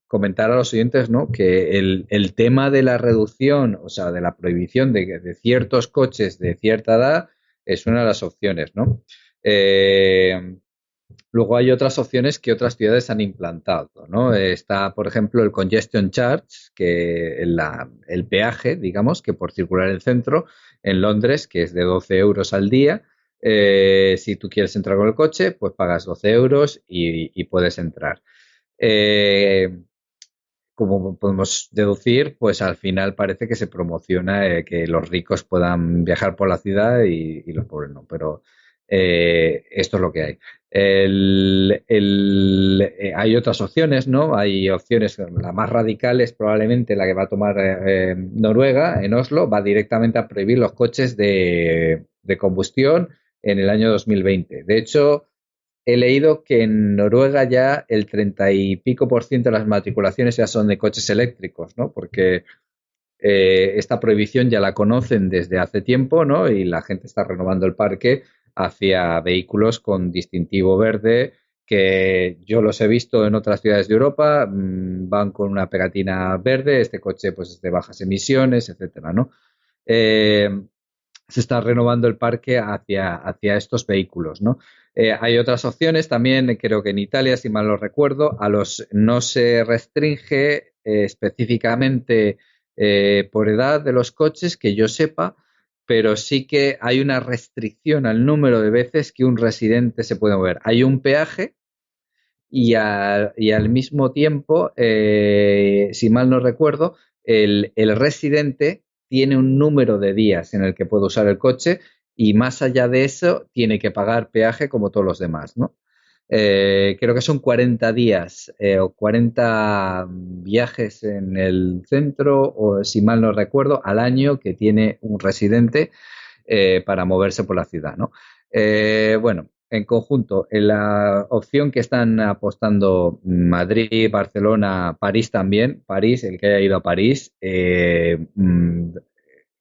comentar a los oyentes, ¿no? Que el tema de la reducción, o sea, de la prohibición de ciertos coches de cierta edad es una de las opciones, ¿no? Luego hay otras opciones que otras ciudades han implantado, ¿no? Está, por ejemplo, el congestion charge, que el peaje, digamos, que por circular el centro en Londres, que es de 12 euros al día. Si tú quieres entrar con el coche, pues pagas 12 euros y puedes entrar. Como podemos deducir, pues al final parece que se promociona que los ricos puedan viajar por la ciudad y los pobres no, pero esto es lo que hay. Hay otras opciones, ¿no? Hay opciones, la más radical es probablemente la que va a tomar Noruega, en Oslo, va directamente a prohibir los coches de combustión en el año 2020. De hecho, he leído que en Noruega ya el 30 y pico % de las matriculaciones ya son de coches eléctricos, ¿no? Porque esta prohibición ya la conocen desde hace tiempo, ¿no? Y la gente está renovando el parque hacia vehículos con distintivo verde, que yo los he visto en otras ciudades de Europa, van con una pegatina verde, este coche pues es de bajas emisiones, etcétera, ¿no? Eh, Se está renovando el parque hacia estos vehículos, ¿no? Hay otras opciones también, creo que en Italia, si mal no recuerdo, no se restringe específicamente por edad de los coches, que yo sepa, pero sí que hay una restricción al número de veces que un residente se puede mover. Hay un peaje y al mismo tiempo, si mal no recuerdo, el residente tiene un número de días en el que puede usar el coche y más allá de eso tiene que pagar peaje como todos los demás, ¿no? Creo que son 40 días o 40 viajes en el centro, o si mal no recuerdo, al año que tiene un residente para moverse por la ciudad, ¿no? Bueno, en conjunto, en la opción que están apostando Madrid, Barcelona, París también, París, el que haya ido a París,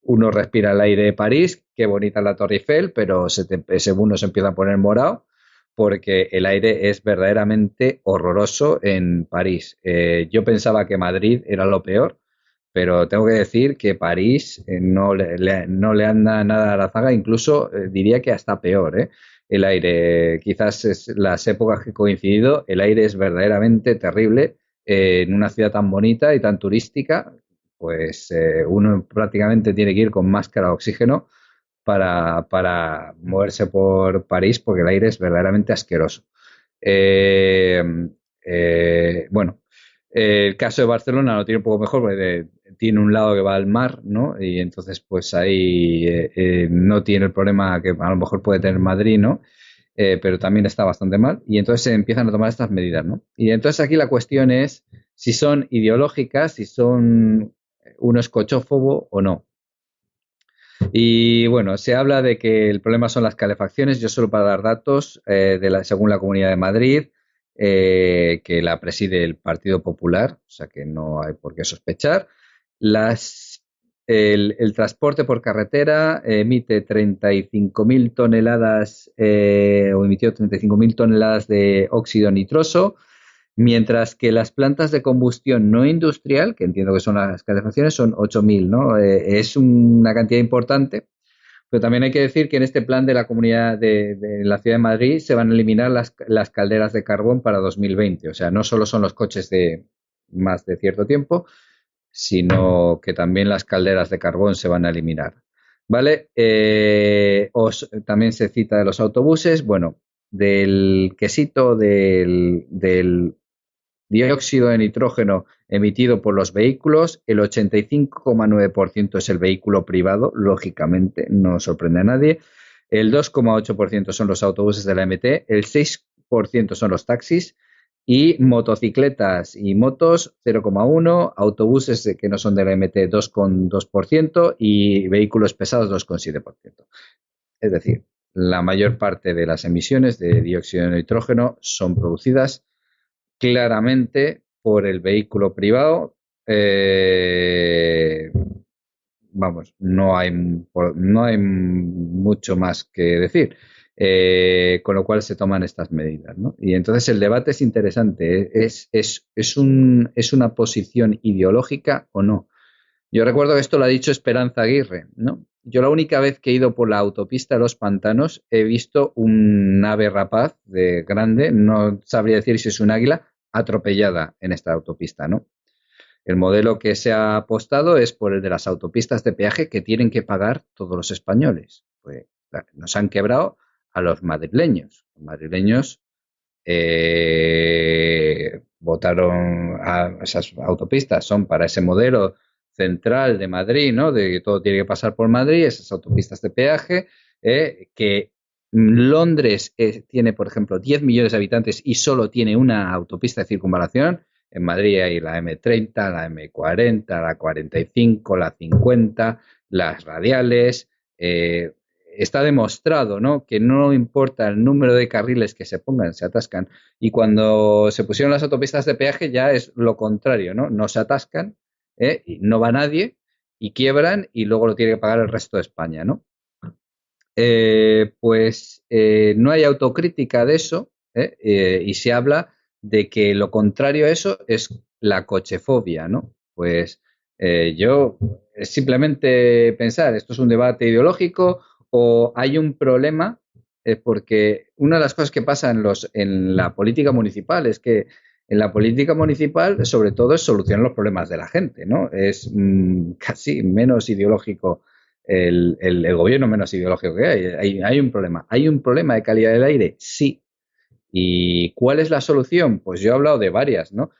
uno respira el aire de París, qué bonita la Torre Eiffel, pero según nos empieza a poner morado, porque el aire es verdaderamente horroroso en París. Yo pensaba que Madrid era lo peor, pero tengo que decir que París no le anda nada a la zaga, incluso diría que hasta peor, ¿eh? El aire, quizás es las épocas que he coincidido, el aire es verdaderamente terrible en una ciudad tan bonita y tan turística, pues uno prácticamente tiene que ir con máscara de oxígeno para moverse por París porque el aire es verdaderamente asqueroso. Eh, bueno, el caso de Barcelona lo tiene un poco mejor porque tiene un lado que va al mar, ¿no? Y entonces pues ahí no tiene el problema que a lo mejor puede tener Madrid, ¿no? Pero también está bastante mal y entonces se empiezan a tomar estas medidas, ¿no? Y entonces aquí la cuestión es si son ideológicas, si son uno escochófobo o no. Y bueno, se habla de que el problema son las calefacciones. Yo solo para dar datos, según la Comunidad de Madrid, que la preside el Partido Popular, o sea que no hay por qué sospechar, el transporte por carretera emite 35.000 toneladas o emitió 35.000 toneladas de óxido nitroso, mientras que las plantas de combustión no industrial, que entiendo que son las calefacciones, son 8.000, ¿no? Es una cantidad importante, pero también hay que decir que en este plan de la comunidad de la Ciudad de Madrid se van a eliminar las calderas de carbón para 2020. O sea, no solo son los coches de más de cierto tiempo, sino que también las calderas de carbón se van a eliminar. ¿Vale? También se cita de los autobuses, bueno, del quesito del dióxido de nitrógeno emitido por los vehículos, el 85,9% es el vehículo privado, lógicamente, no sorprende a nadie. El 2,8% son los autobuses de la MT, el 6% son los taxis y motocicletas y motos 0,1%, autobuses que no son de la MT 2,2% y vehículos pesados 2,7%. Es decir, la mayor parte de las emisiones de dióxido de nitrógeno son producidas claramente por el vehículo privado. Vamos, no hay mucho más que decir. Con lo cual se toman estas medidas, ¿no? Y entonces el debate es interesante. ¿Es una posición ideológica o no? Yo recuerdo que esto lo ha dicho Esperanza Aguirre, ¿no? Yo la única vez que he ido por la autopista de los Pantanos he visto un ave rapaz de grande, no sabría decir si es un águila, atropellada en esta autopista, ¿no? El modelo que se ha apostado es por el de las autopistas de peaje que tienen que pagar todos los españoles. Pues nos han quebrado a los madrileños. Los madrileños votaron a esas autopistas, son para ese modelo central de Madrid, ¿no? De que todo tiene que pasar por Madrid, esas autopistas de peaje, que Londres tiene, por ejemplo, 10 millones de habitantes y solo tiene una autopista de circunvalación. En Madrid hay la M30, la M40, la 45, la 50, las radiales. Está demostrado, ¿no?, que no importa el número de carriles que se pongan, se atascan. Y cuando se pusieron las autopistas de peaje ya es lo contrario, ¿no? No se atascan, y no va nadie y quiebran y luego lo tiene que pagar el resto de España, ¿no? No hay autocrítica de eso, y se habla de que lo contrario a eso es la cochefobia, ¿no? Yo simplemente pensar, esto es un debate ideológico o hay un problema, porque una de las cosas que pasa en la política municipal es que en la política municipal sobre todo es solucionar los problemas de la gente, ¿no? Es casi menos ideológico el gobierno, menos ideológico que hay. Hay un problema. ¿Hay un problema de calidad del aire? Sí. ¿Y cuál es la solución? Pues yo he hablado de varias, ¿no?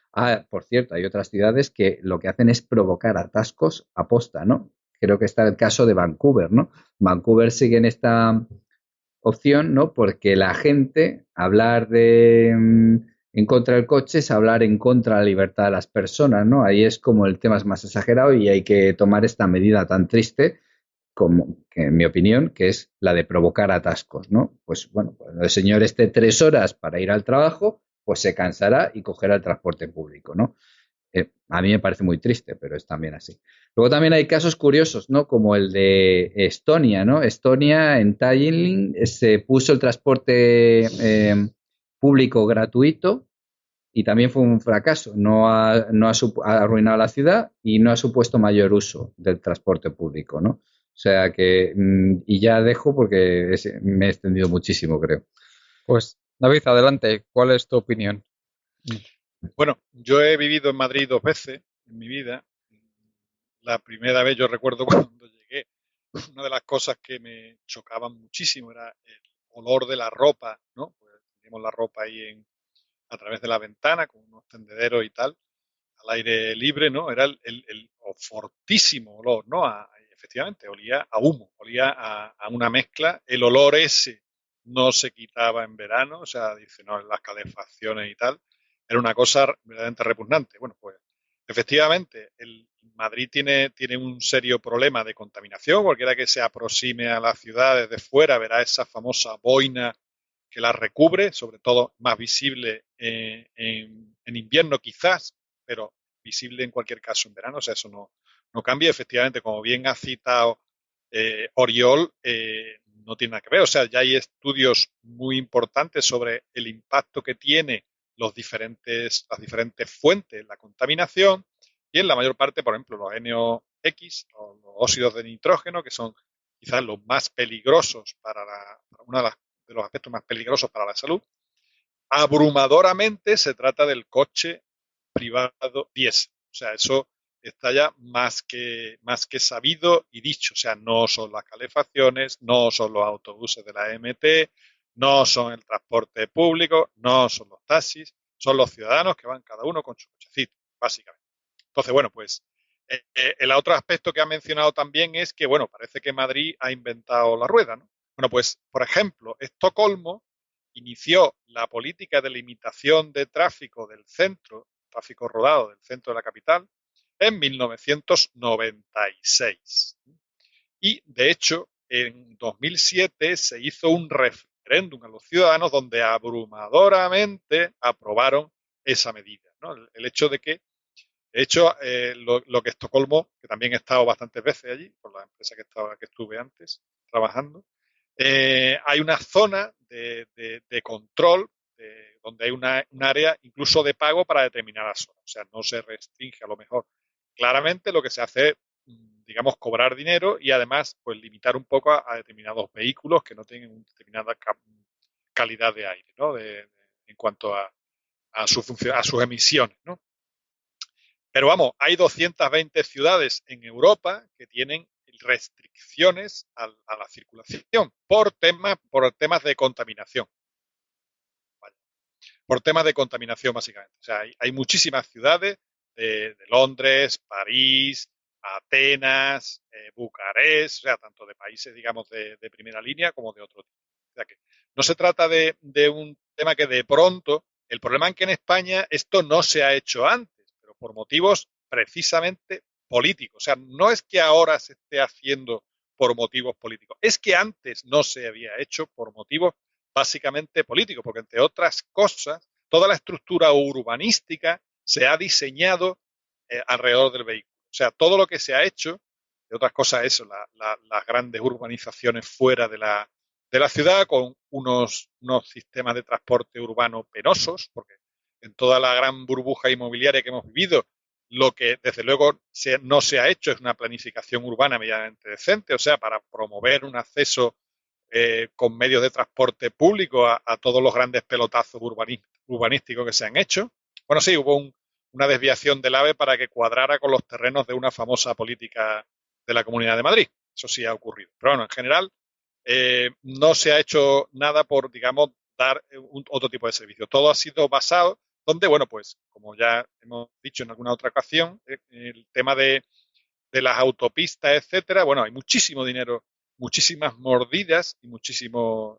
Por cierto, hay otras ciudades que lo que hacen es provocar atascos a posta, ¿no? Creo que está el caso de Vancouver, ¿no? Vancouver sigue en esta opción, ¿no? Porque la gente, hablar en contra del coche es hablar en contra de la libertad de las personas, ¿no? Ahí es como el tema es más exagerado y hay que tomar esta medida tan triste como, que en mi opinión, que es la de provocar atascos, ¿no? Pues bueno, cuando el señor esté 3 horas para ir al trabajo, pues se cansará y cogerá el transporte público, ¿no? A mí me parece muy triste, pero es también así. Luego también hay casos curiosos, ¿no? Como el de Estonia, ¿no? Estonia, en Tallinn, se puso el transporte público gratuito y también fue un fracaso. Ha arruinado la ciudad y no ha supuesto mayor uso del transporte público, ¿no? O sea que, y ya dejo porque me he extendido muchísimo, creo. Pues, David, adelante, ¿cuál es tu opinión? Bueno, yo he vivido en Madrid 2 veces en mi vida. La primera vez yo recuerdo cuando llegué, una de las cosas que me chocaban muchísimo era el olor de la ropa, ¿no? Pues teníamos la ropa ahí a través de la ventana con unos tendederos y tal, al aire libre, ¿no? Era el fortísimo olor, ¿no? Efectivamente, olía a humo, olía a una mezcla. El olor ese no se quitaba en verano, o sea, dice, no, en las calefacciones y tal. Era una cosa verdaderamente repugnante. Bueno, pues efectivamente, el Madrid tiene un serio problema de contaminación. Cualquiera que se aproxime a la ciudad desde fuera verá esa famosa boina que la recubre, sobre todo más visible en invierno quizás, pero visible en cualquier caso en verano. O sea, eso no cambia. Efectivamente, como bien ha citado Oriol, no tiene nada que ver. O sea, ya hay estudios muy importantes sobre el impacto que tiene las diferentes fuentes de la contaminación y en la mayor parte, por ejemplo, los NOx o los óxidos de nitrógeno, que son quizás los más peligrosos una de los aspectos más peligrosos para la salud. Abrumadoramente se trata del coche privado diésel. O sea, eso está ya más que sabido y dicho. O sea, no son las calefacciones, no son los autobuses de la MT, no son el transporte público, no son los taxis, son los ciudadanos que van cada uno con su cochecito, básicamente. Entonces, bueno, pues el otro aspecto que ha mencionado también es que, bueno, parece que Madrid ha inventado la rueda, ¿no? Bueno, pues, por ejemplo, Estocolmo inició la política de limitación de tráfico del centro, tráfico rodado del centro de la capital, en 1996. Y, de hecho, en 2007 se hizo un referéndum a los ciudadanos donde abrumadoramente aprobaron esa medida, ¿no? El hecho de que de hecho, lo que Estocolmo, que también he estado bastantes veces allí, por la empresa que estuve antes trabajando, hay una zona de control donde hay un área incluso de pago para determinadas zonas. O sea, no se restringe a lo mejor. Claramente lo que se hace es, digamos, cobrar dinero y además pues limitar un poco a determinados vehículos que no tienen una determinada calidad de aire, ¿no? En cuanto a sus emisiones, ¿no? Pero vamos, hay 220 ciudades en Europa que tienen restricciones a la circulación por temas de contaminación. ¿Vale? Por temas de contaminación, básicamente. O sea, hay muchísimas ciudades de Londres, París, Atenas, Bucarest, o sea, tanto de países, digamos, de primera línea como de otro tipo. O sea que no se trata de un tema que de pronto, el problema es que en España esto no se ha hecho antes, pero por motivos precisamente políticos. O sea, no es que ahora se esté haciendo por motivos políticos, es que antes no se había hecho por motivos básicamente políticos, porque entre otras cosas, toda la estructura urbanística se ha diseñado alrededor del vehículo. O sea, todo lo que se ha hecho, entre otras cosas, eso, las grandes urbanizaciones fuera de la ciudad, con unos sistemas de transporte urbano penosos, porque en toda la gran burbuja inmobiliaria que hemos vivido, lo que desde luego no se ha hecho es una planificación urbana medianamente decente, o sea, para promover un acceso con medios de transporte público a todos los grandes pelotazos urbanísticos que se han hecho. Bueno, sí, hubo una desviación del AVE para que cuadrara con los terrenos de una famosa política de la Comunidad de Madrid. Eso sí ha ocurrido. Pero bueno, en general no se ha hecho nada por, digamos, dar otro tipo de servicio. Todo ha sido basado donde, bueno, pues como ya hemos dicho en alguna otra ocasión, el tema de las autopistas, etcétera, bueno, hay muchísimo dinero, muchísimas mordidas y muchísima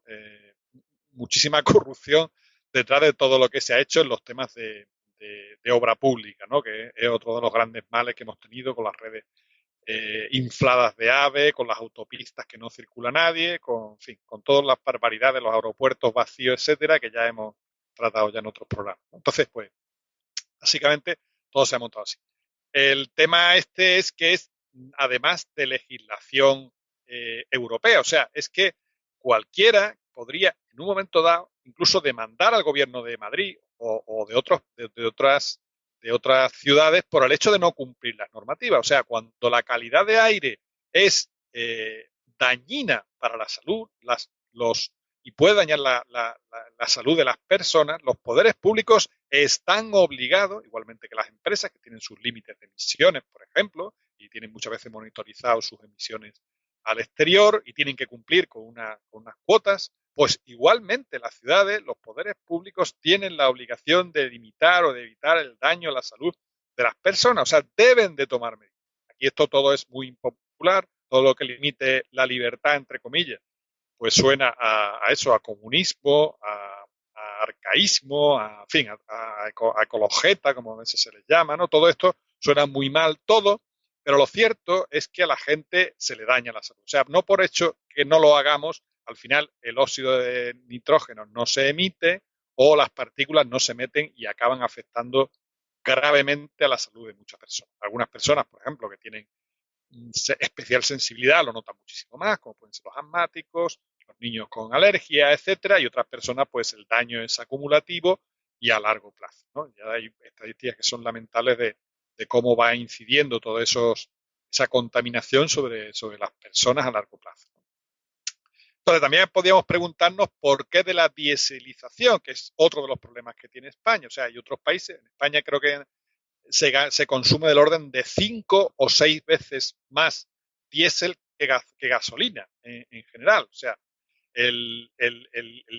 corrupción detrás de todo lo que se ha hecho en los temas de obra pública, ¿no? Que es otro de los grandes males que hemos tenido con las redes infladas de AVE, con las autopistas que no circula nadie, en fin, con todas las barbaridades, los aeropuertos vacíos, etcétera, que ya hemos tratado ya en otros programas. Entonces, pues, básicamente todo se ha montado así. El tema este es que es, además de legislación europea, o sea, es que cualquiera podría en un momento dado incluso demandar al gobierno de Madrid o de otras ciudades por el hecho de no cumplir las normativas. O sea, cuando la calidad de aire es dañina para la salud, y puede dañar la salud de las personas, los poderes públicos están obligados, igualmente que las empresas que tienen sus límites de emisiones, por ejemplo, y tienen muchas veces monitorizados sus emisiones al exterior y tienen que cumplir con unas cuotas, pues igualmente las ciudades, los poderes públicos tienen la obligación de limitar o de evitar el daño a la salud de las personas, o sea, deben de tomar medidas. Aquí esto todo es muy impopular, todo lo que limite la libertad, entre comillas, pues suena a eso, a comunismo, a arcaísmo, en fin, a ecologeta, como a veces se les llama, ¿no? Todo esto suena muy mal todo, pero lo cierto es que a la gente se le daña la salud. O sea, no por hecho que no lo hagamos, al final el óxido de nitrógeno no se emite o las partículas no se meten y acaban afectando gravemente a la salud de muchas personas. Algunas personas, por ejemplo, que tienen especial sensibilidad lo notan muchísimo más, como pueden ser los asmáticos, los niños con alergia, etcétera, y otras personas, pues el daño es acumulativo y a largo plazo, ¿no? Ya hay estadísticas que son lamentables de cómo va incidiendo toda esa contaminación sobre las personas a largo plazo. Entonces, también podríamos preguntarnos por qué de la dieselización, que es otro de los problemas que tiene España. O sea, hay otros países, en España creo que se consume del orden de 5 o 6 veces más diésel que gasolina en general. O sea, el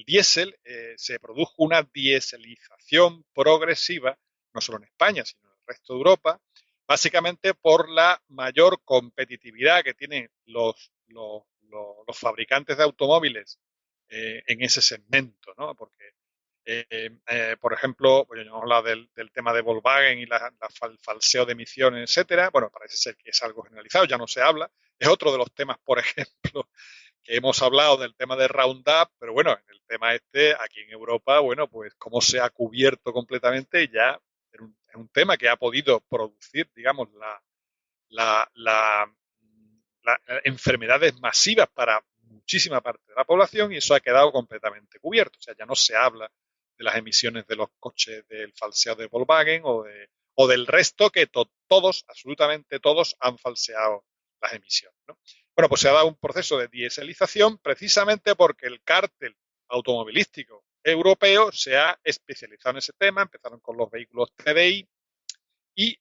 diésel se produjo una dieselización progresiva, no solo en España, sino en el resto de Europa, básicamente por la mayor competitividad que tienen los fabricantes de automóviles en ese segmento, ¿no? Porque por ejemplo, pues hemos hablado del tema de Volkswagen y el falseo de emisiones, etcétera. Bueno, parece ser que es algo generalizado, ya no se habla. Es otro de los temas, por ejemplo, que hemos hablado del tema de Roundup, pero bueno, en el tema este, aquí en Europa, bueno, pues cómo se ha cubierto completamente ya es un tema que ha podido producir, digamos, enfermedades masivas para muchísima parte de la población y eso ha quedado completamente cubierto. O sea, ya no se habla de las emisiones de los coches del falseo de Volkswagen o del resto que todos, absolutamente todos, han falseado las emisiones, ¿no? Bueno, pues se ha dado un proceso de dieselización precisamente porque el cártel automovilístico europeo se ha especializado en ese tema. Empezaron con los vehículos TDI y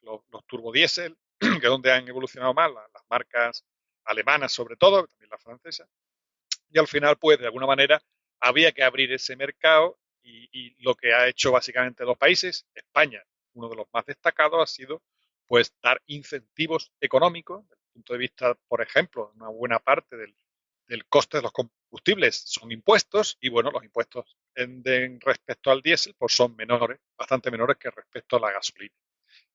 los turbodiesel, que es donde han evolucionado más las marcas alemanas sobre todo, también las francesas, y al final, pues, de alguna manera, había que abrir ese mercado y lo que ha hecho básicamente los países, España, uno de los más destacados, ha sido, pues, dar incentivos económicos, desde el punto de vista, por ejemplo, una buena parte del coste de los combustibles son impuestos y, bueno, los impuestos respecto al diésel, pues son menores, bastante menores que respecto a la gasolina.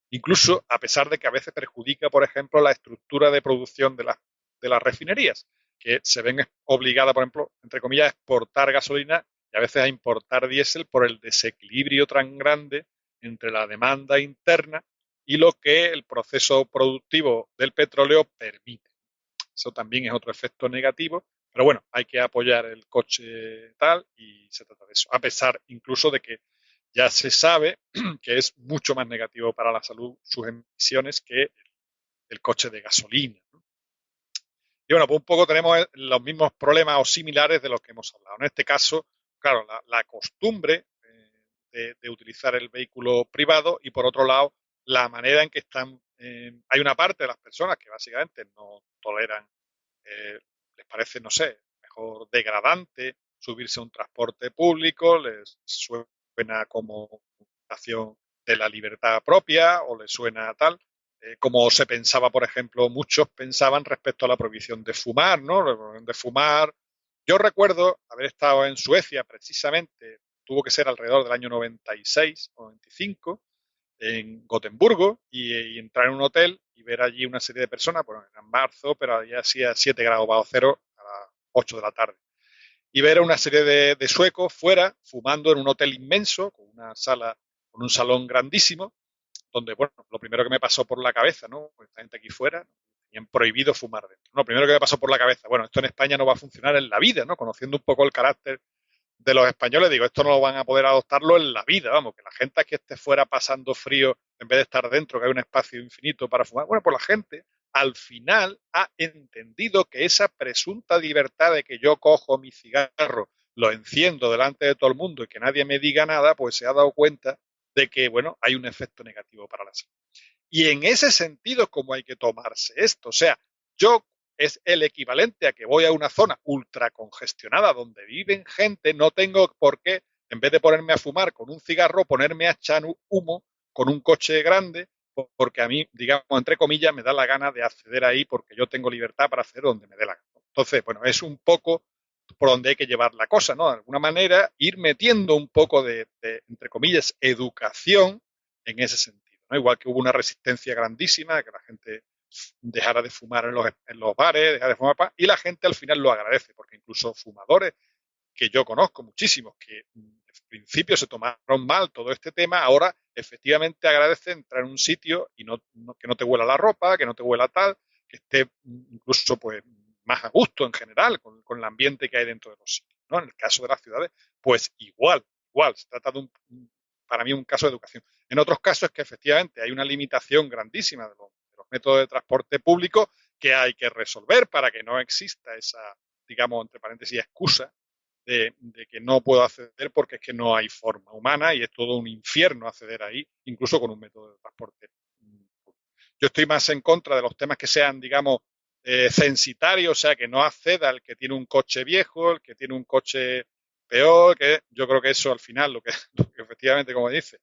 Incluso a pesar de que a veces perjudica, por ejemplo, la estructura de producción de las refinerías, que se ven obligadas, por ejemplo, entre comillas, a exportar gasolina y a veces a importar diésel por el desequilibrio tan grande entre la demanda interna y lo que el proceso productivo del petróleo permite. Eso también es otro efecto negativo, pero bueno, hay que apoyar el coche tal y se trata de eso, a pesar incluso de que ya se sabe que es mucho más negativo para la salud sus emisiones que el coche de gasolina, ¿no? Y bueno, pues un poco tenemos los mismos problemas o similares de los que hemos hablado. En este caso, claro, la costumbre de utilizar el vehículo privado y por otro lado, la manera en que están, hay una parte de las personas que básicamente no toleran, les parece, no sé, mejor degradante subirse a un transporte público, les suena como acción de la libertad propia o les suena tal, como se pensaba, por ejemplo, muchos pensaban respecto a la prohibición de fumar, ¿no? La prohibición de fumar. Yo recuerdo haber estado en Suecia precisamente, tuvo que ser alrededor del año 96 o 95, en Gotemburgo, y entrar en un hotel y ver allí una serie de personas, bueno, era en marzo, pero ya hacía 7 grados bajo cero a las 8 de la tarde. Y ver a una serie de suecos fuera, fumando en un hotel inmenso, con una sala, con un salón grandísimo, donde, bueno, lo primero que me pasó por la cabeza, ¿no? Pues esta gente aquí fuera tenían prohibido fumar dentro. Lo primero que me pasó por la cabeza, bueno, esto en España no va a funcionar en la vida, ¿no? Conociendo un poco el carácter de los españoles, digo, esto no lo van a poder adoptarlo en la vida, vamos, que la gente que esté fuera pasando frío en vez de estar dentro, que hay un espacio infinito para fumar. Bueno, pues la gente al final ha entendido que esa presunta libertad de que yo cojo mi cigarro, lo enciendo delante de todo el mundo y que nadie me diga nada, pues se ha dado cuenta de que, bueno, hay un efecto negativo para la salud. Y en ese sentido es como hay que tomarse esto. O sea, yo es el equivalente a que voy a una zona ultra congestionada donde viven gente, no tengo por qué, en vez de ponerme a fumar con un cigarro, ponerme a echar humo con un coche grande, porque a mí, digamos, entre comillas, me da la gana de acceder ahí porque yo tengo libertad para hacer donde me dé la gana. Entonces, bueno, es un poco por donde hay que llevar la cosa, ¿no? De alguna manera, ir metiendo un poco entre comillas, educación en ese sentido, ¿no? Igual que hubo una resistencia grandísima, que la gente dejara de fumar en los bares, dejara de fumar, y la gente al final lo agradece, porque incluso fumadores que yo conozco muchísimos, que en principio se tomaron mal todo este tema, ahora efectivamente agradecen entrar en un sitio y que no te huela la ropa, que no te huela tal, que esté incluso pues más a gusto en general con el ambiente que hay dentro de los sitios, ¿no? En el caso de las ciudades, pues igual, se trata de para mí un caso de educación. En otros casos es que efectivamente hay una limitación grandísima de los métodos de transporte público que hay que resolver para que no exista esa, digamos, entre paréntesis, excusa de que no puedo acceder porque es que no hay forma humana y es todo un infierno acceder ahí, incluso con un método de transporte. Yo estoy más en contra de los temas que sean, digamos, censitarios, o sea, que no acceda el que tiene un coche viejo, el que tiene un coche peor, que yo creo que eso al final, lo que efectivamente, como dice,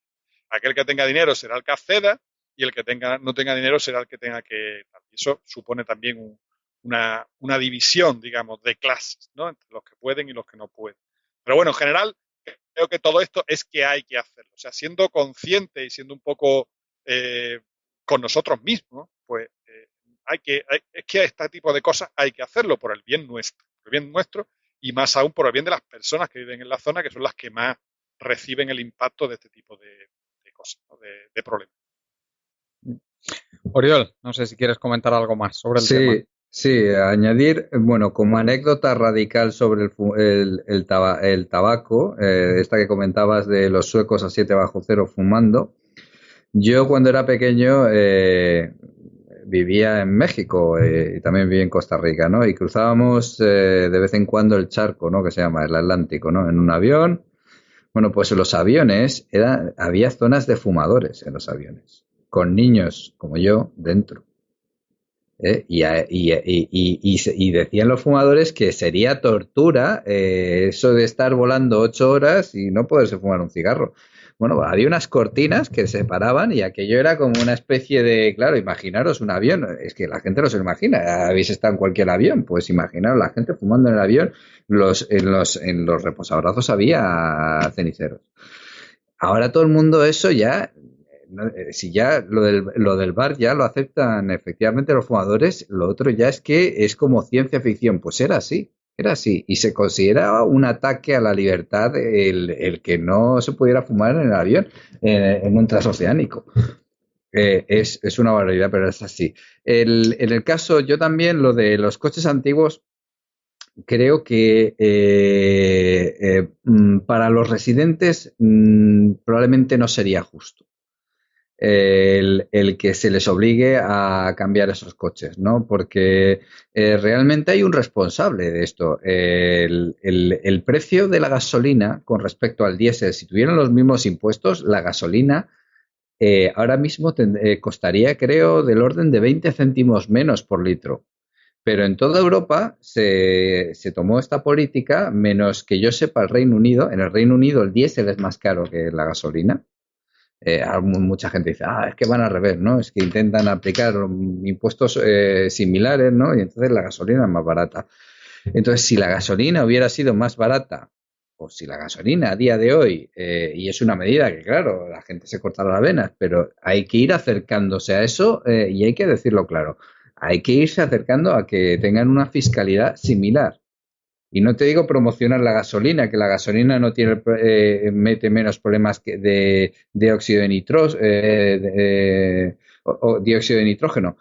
aquel que tenga dinero será el que acceda y el que no tenga dinero será el que tenga que... Y eso supone también una división, digamos, de clases, ¿no? Entre los que pueden y los que no pueden. Pero bueno, en general, creo que todo esto es que hay que hacerlo. O sea, siendo consciente y siendo un poco con nosotros mismos, pues es que este tipo de cosas hay que hacerlo por el bien nuestro y más aún por el bien de las personas que viven en la zona, que son las que más reciben el impacto de este tipo de cosas, ¿no? de problemas. Oriol, no sé si quieres comentar algo más sobre el tema. Sí, añadir, bueno, como anécdota radical sobre el tabaco, esta que comentabas de los suecos a 7 bajo cero fumando. Yo cuando era pequeño vivía en México y también vivía en Costa Rica, ¿no? Y cruzábamos de vez en cuando el charco, ¿no? Que se llama el Atlántico, ¿no? En un avión. Bueno, pues en los aviones había zonas de fumadores en los aviones, con niños como yo dentro. Y decían los fumadores que sería tortura eso de estar volando 8 horas y no poderse fumar un cigarro. Bueno, había unas cortinas que separaban y aquello era como una especie de, claro, imaginaros un avión, es que la gente no se lo imagina, habéis estado en cualquier avión, pues imaginaros la gente fumando en el avión, en los reposabrazos había ceniceros. Ahora todo el mundo eso ya, si ya lo del bar ya lo aceptan efectivamente los fumadores, lo otro ya es que es como ciencia ficción, pues era así y se consideraba un ataque a la libertad el que no se pudiera fumar en el avión en un transoceánico. Es una barbaridad, pero es así. En el caso, yo también, lo de los coches antiguos, creo que para los residentes probablemente no sería justo el que se les obligue a cambiar esos coches, ¿no? Porque realmente hay un responsable de esto. El precio de la gasolina con respecto al diésel, si tuvieran los mismos impuestos, la gasolina ahora mismo costaría, creo, del orden de 20 céntimos menos por litro. Pero en toda Europa se tomó esta política, menos que yo sepa el Reino Unido. En el Reino Unido el diésel es más caro que la gasolina. Mucha gente dice, es que van al revés, ¿no? Es que intentan aplicar impuestos similares, ¿no? Y entonces la gasolina es más barata. Entonces, si la gasolina hubiera sido más barata, o si la gasolina a día de hoy, y es una medida que, claro, la gente se corta las venas, pero hay que ir acercándose a eso y hay que decirlo claro. Hay que irse acercando a que tengan una fiscalidad similar. Y no te digo promocionar la gasolina, que la gasolina no tiene mete menos problemas que de óxido de nitrógeno, o dióxido de nitrógeno.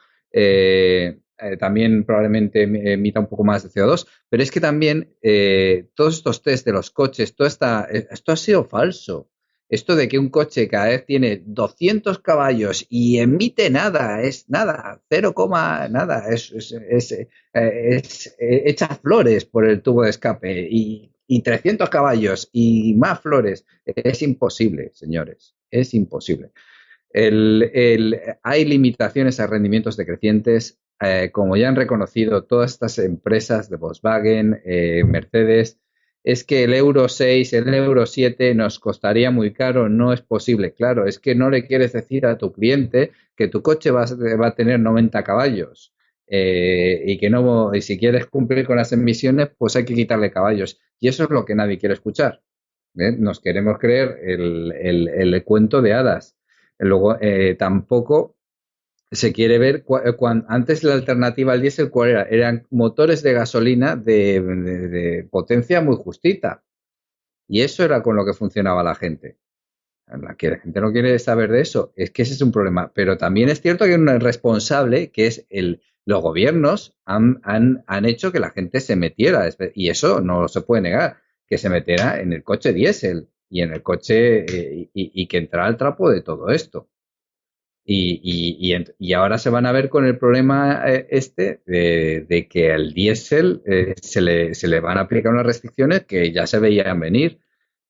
También probablemente emita un poco más de CO2, pero es que también todos estos test de los coches, esto ha sido falso. Esto de que un coche cada vez tiene 200 caballos y emite nada, es nada, cero coma nada, echa flores por el tubo de escape y 300 caballos y más flores. Es imposible, señores, es imposible. Hay limitaciones a rendimientos decrecientes, como ya han reconocido todas estas empresas de Volkswagen, Mercedes. Es que el Euro 6, el Euro 7 nos costaría muy caro, no es posible. Claro, es que no le quieres decir a tu cliente que tu coche va a tener 90 caballos y que no, y si quieres cumplir con las emisiones, pues hay que quitarle caballos. Y eso es lo que nadie quiere escuchar. Nos queremos creer el cuento de hadas. Luego, tampoco se quiere ver antes la alternativa al diésel, ¿cuál era? Eran motores de gasolina de potencia muy justita. Y eso era con lo que funcionaba la gente. La gente no quiere saber de eso. Es que ese es un problema. Pero también es cierto que hay un responsable, que es los gobiernos han hecho que la gente se metiera, y eso no se puede negar, que se metiera en el coche diésel y en el coche y que entrara al trapo de todo esto. Y ahora se van a ver con el problema de que al diésel se le van a aplicar unas restricciones que ya se veían venir.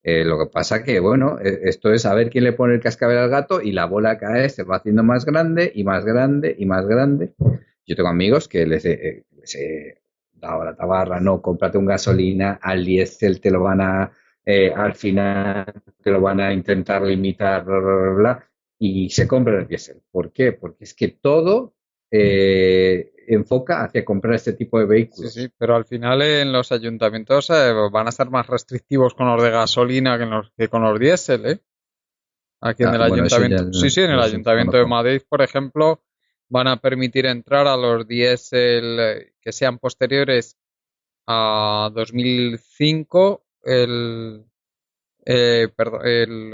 Lo que pasa que, bueno, esto es a ver quién le pone el cascabel al gato y la bola cada vez se va haciendo más grande y más grande y más grande. Yo tengo amigos que les he dado la tabarra, no, cómprate un gasolina, al diésel te lo van al final te lo van a intentar limitar, bla, bla, bla, bla, y se compra el diésel. ¿Por qué? Porque es que todo enfoca hacia comprar este tipo de Sí, vehículos. sí, pero al final en los ayuntamientos van a ser más restrictivos con los de gasolina que con los diésel, ¿eh? Aquí en el Bueno, eso ya ayuntamiento, sí, sí, en el lo ayuntamiento de desconozco. Madrid, por ejemplo, van a permitir entrar a los diésel que sean posteriores a 2005,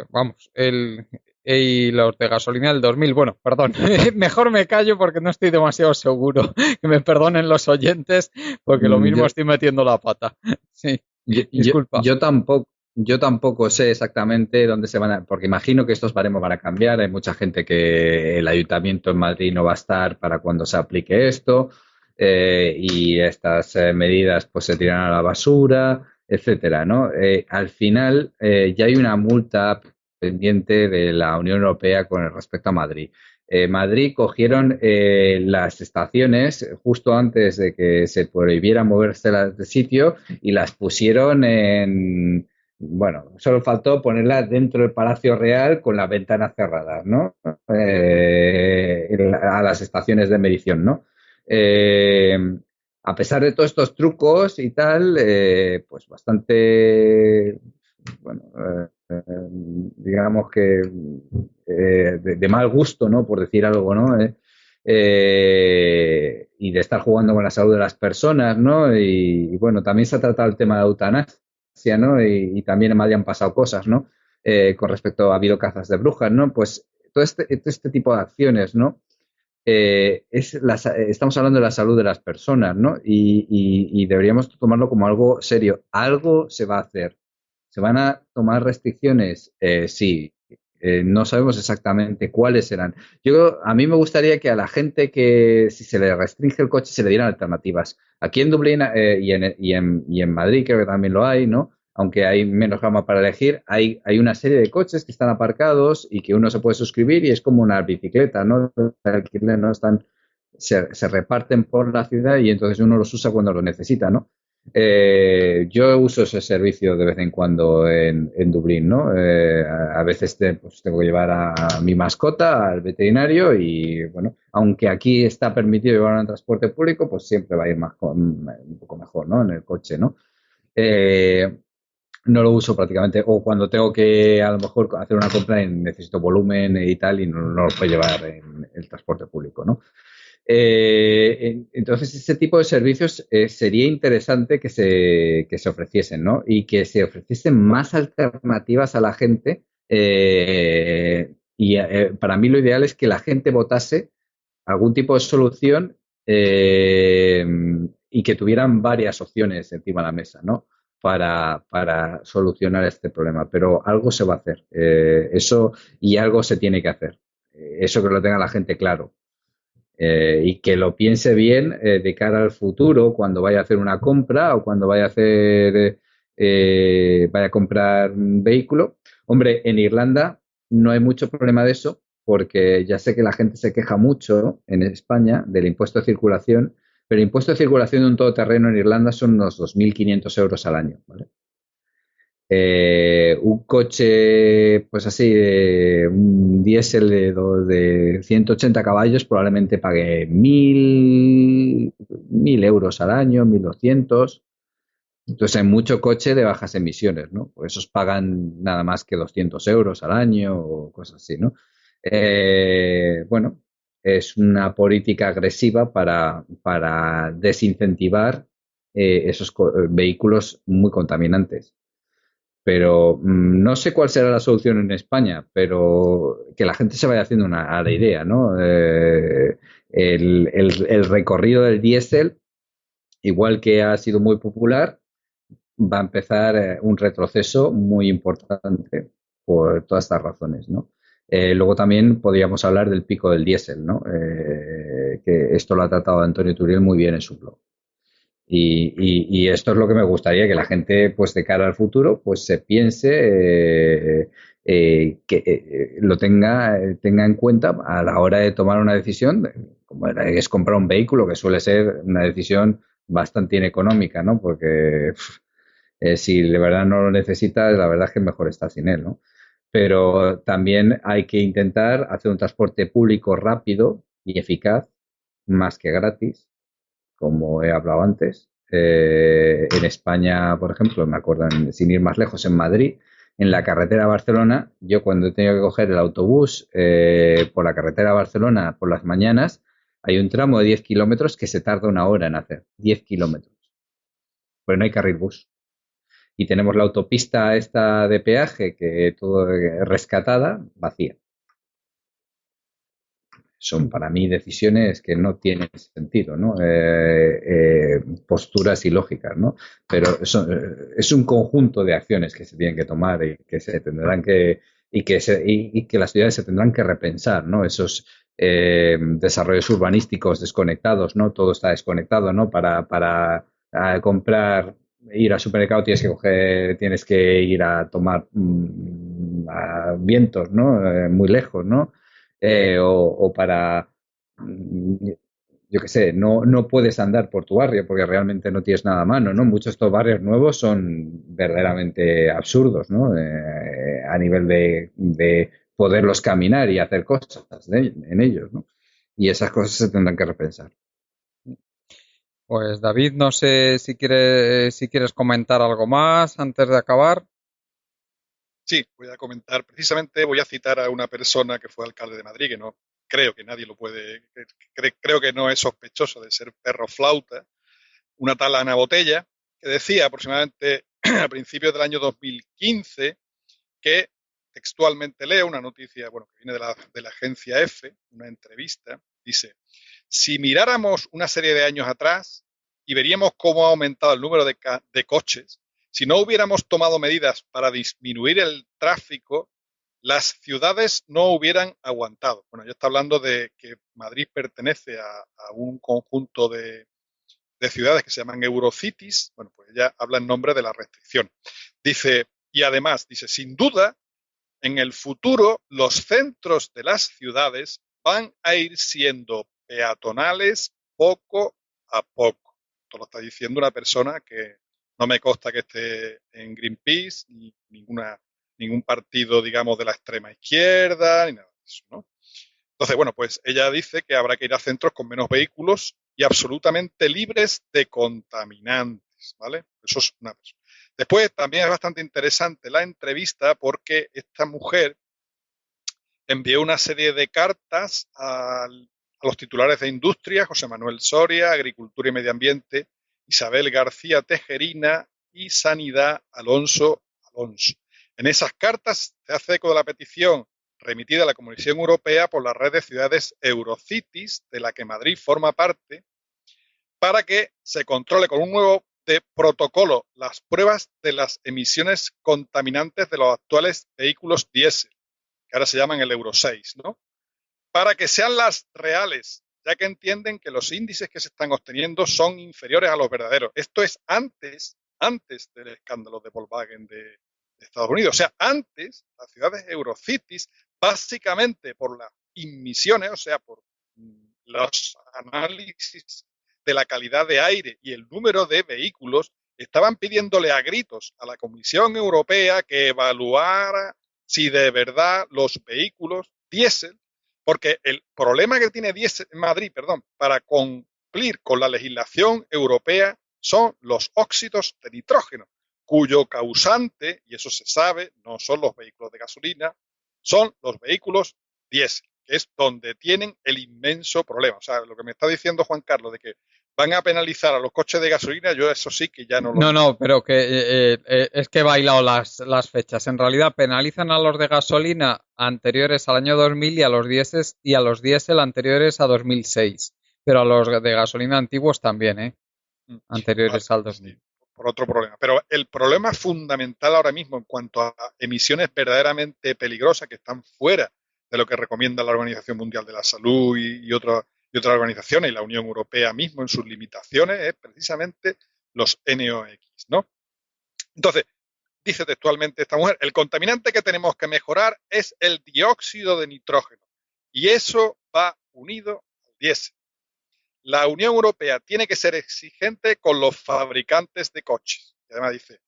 vamos, y los de gasolina del 2000. Bueno, perdón, mejor me callo porque no estoy demasiado seguro. Que me perdonen los oyentes porque lo mismo Yo, estoy metiendo la pata. Sí, Yo, yo, disculpa. yo tampoco sé exactamente dónde se van a, porque imagino que estos baremos van a cambiar. Hay mucha gente que el ayuntamiento en Madrid no va a estar para cuando se aplique esto, y estas medidas pues se tiran a la basura, etcétera, ¿no? Al final ya hay una multa pendiente de la Unión Europea con respecto a Madrid. Madrid cogieron las estaciones justo antes de que se prohibiera moverse de sitio y las pusieron bueno, solo faltó ponerlas dentro del Palacio Real con las ventanas cerradas, ¿no? A las estaciones de medición, ¿no? Eh, a pesar de todos estos trucos y tal, pues bastante, bueno, digamos que de mal gusto, ¿no? Por decir algo, ¿no? Y de estar jugando con la salud de las personas, ¿no? Y bueno, también se ha tratado el tema de eutanasia, ¿no? Y también en Madrid han pasado cosas, ¿no? Con respecto, ha habido cazas de brujas, ¿no? Pues todo este tipo de acciones, ¿no? Estamos hablando de la salud de las personas, ¿no? Y deberíamos tomarlo como algo serio. Algo se va a hacer. ¿Se van a tomar restricciones? Sí. No sabemos exactamente cuáles serán. A mí me gustaría que a la gente que si se le restringe el coche se le dieran alternativas. Aquí en Dublín y en Madrid creo que también lo hay, ¿no? Aunque hay menos gama para elegir, hay una serie de coches que están aparcados y que uno se puede suscribir y es como una bicicleta, ¿no? Alquiler, ¿no? Se reparten por la ciudad y entonces uno los usa cuando lo necesita, ¿no? Yo uso ese servicio de vez en cuando en Dublín, ¿no? A veces pues tengo que llevar a mi mascota al veterinario y, bueno, aunque aquí está permitido llevarlo en transporte público, pues siempre va a ir un poco mejor, ¿no? En el coche, ¿no? Eh, no lo uso prácticamente, o cuando tengo que a lo mejor hacer una compra y necesito volumen y tal, y no lo puedo llevar en el transporte público, ¿no? Entonces, ese tipo de servicios sería interesante que se ofreciesen, ¿no? Y que se ofreciesen más alternativas a la gente. Para mí lo ideal es que la gente votase algún tipo de solución eh, y que tuvieran varias opciones encima de la mesa, ¿no? Para solucionar este problema. Pero algo se va a hacer. Eso y algo se tiene que hacer. Eso que lo tenga la gente claro. Y que lo piense bien de cara al futuro, cuando vaya a hacer una compra o cuando vaya a comprar un vehículo. Hombre, en Irlanda no hay mucho problema de eso, porque ya sé que la gente se queja mucho en España del impuesto de circulación, pero el impuesto de circulación de un todoterreno en Irlanda son unos 2.500 euros al año, ¿vale? Un coche, pues así, un diésel de 180 caballos probablemente pague 1.000 euros al año, 1.200. Entonces hay mucho coche de bajas emisiones, ¿no? Pues esos pagan nada más que 200 euros al año o cosas así, ¿no? Bueno, es una política agresiva para desincentivar esos vehículos muy contaminantes. Pero no sé cuál será la solución en España, pero que la gente se vaya haciendo a la idea, ¿no? El recorrido del diésel, igual que ha sido muy popular, va a empezar un retroceso muy importante por todas estas razones, ¿no? Luego también podríamos hablar del pico del diésel, ¿no? Que esto lo ha tratado Antonio Turiel muy bien en su blog. Y esto es lo que me gustaría, que la gente, pues de cara al futuro, pues se piense, que lo tenga en cuenta a la hora de tomar una decisión, como es comprar un vehículo, que suele ser una decisión bastante ineconómica, ¿no? Porque si de verdad no lo necesitas, la verdad es que mejor estar sin él, ¿no? Pero también hay que intentar hacer un transporte público rápido y eficaz, más que gratis, como he hablado antes. En España, por ejemplo, me acuerdo, sin ir más lejos, en Madrid, en la carretera a Barcelona, yo cuando he tenido que coger el autobús por la carretera a Barcelona por las mañanas, hay un tramo de 10 kilómetros que se tarda una hora en hacer. 10 kilómetros. Pues no hay carril bus. Y tenemos la autopista esta de peaje, que todo rescatada, vacía. Son para mí decisiones que no tienen sentido, ¿no? Posturas ilógicas, ¿no? Pero es un conjunto de acciones que se tienen que tomar y que se tendrán que las ciudades se tendrán que repensar, ¿no? Esos desarrollos urbanísticos desconectados, ¿no? Todo está desconectado, ¿no? Para comprar, ir al supermercado tienes que ir a tomar a vientos, ¿no? Muy lejos, ¿no? O para, yo qué sé, no puedes andar por tu barrio porque realmente no tienes nada a mano, ¿no? Muchos de estos barrios nuevos son verdaderamente absurdos, ¿no? A nivel de poderlos caminar y hacer cosas en ellos, ¿no? Y esas cosas se tendrán que repensar. Pues David, no sé si quieres comentar algo más antes de acabar. Sí, voy a comentar, precisamente voy a citar a una persona que fue alcalde de Madrid, que no creo que nadie lo puede, creo que no es sospechoso de ser perro flauta, una tal Ana Botella, que decía aproximadamente a principios del año 2015 que textualmente leo una noticia, bueno, que viene de la agencia EFE, una entrevista, dice: si miráramos una serie de años atrás y veríamos cómo ha aumentado el número de coches, si no hubiéramos tomado medidas para disminuir el tráfico, las ciudades no hubieran aguantado. Bueno, ya está hablando de que Madrid pertenece a un conjunto de ciudades que se llaman Eurocities. Bueno, pues ella habla en nombre de la restricción. Dice, y además, dice, sin duda, en el futuro los centros de las ciudades van a ir siendo peatonales poco a poco. Esto lo está diciendo una persona que no me consta que esté en Greenpeace, ni ningún partido, digamos, de la extrema izquierda, ni nada de eso, ¿no? Entonces, bueno, pues ella dice que habrá que ir a centros con menos vehículos y absolutamente libres de contaminantes, ¿vale? Eso es una cosa. Después, también es bastante interesante la entrevista porque esta mujer envió una serie de cartas a los titulares de Industria, José Manuel Soria, Agricultura y Medio Ambiente, Isabel García Tejerina y Sanidad, Alonso. En esas cartas se hace eco de la petición remitida a la Comisión Europea por la red de ciudades Eurocities, de la que Madrid forma parte, para que se controle con un nuevo protocolo las pruebas de las emisiones contaminantes de los actuales vehículos diésel, que ahora se llaman el Euro 6, ¿no? Para que sean las reales, ya que entienden que los índices que se están obteniendo son inferiores a los verdaderos. Esto es antes del escándalo de Volkswagen de Estados Unidos. O sea, antes las ciudades Eurocities, básicamente por las emisiones, o sea, por los análisis de la calidad de aire y el número de vehículos, estaban pidiéndole a gritos a la Comisión Europea que evaluara si de verdad los vehículos diésel, porque el problema que tiene Madrid, para cumplir con la legislación europea son los óxidos de nitrógeno, cuyo causante, y eso se sabe, no son los vehículos de gasolina, son los vehículos diésel, que es donde tienen el inmenso problema. O sea, lo que me está diciendo Juan Carlos de que van a penalizar a los coches de gasolina, yo eso sí que ya no lo... No, pero que es que he bailado las fechas. En realidad penalizan a los de gasolina anteriores al año 2000 y a los diésel anteriores a 2006. Pero a los de gasolina antiguos también, anteriores al 2000. Sí, por otro problema. Pero el problema fundamental ahora mismo en cuanto a emisiones verdaderamente peligrosas que están fuera de lo que recomienda la Organización Mundial de la Salud y otras organizaciones, y la Unión Europea mismo en sus limitaciones, es precisamente los NOx, ¿no? Entonces, dice textualmente esta mujer, el contaminante que tenemos que mejorar es el dióxido de nitrógeno, y eso va unido al diésel. La Unión Europea tiene que ser exigente con los fabricantes de coches. Y además dice,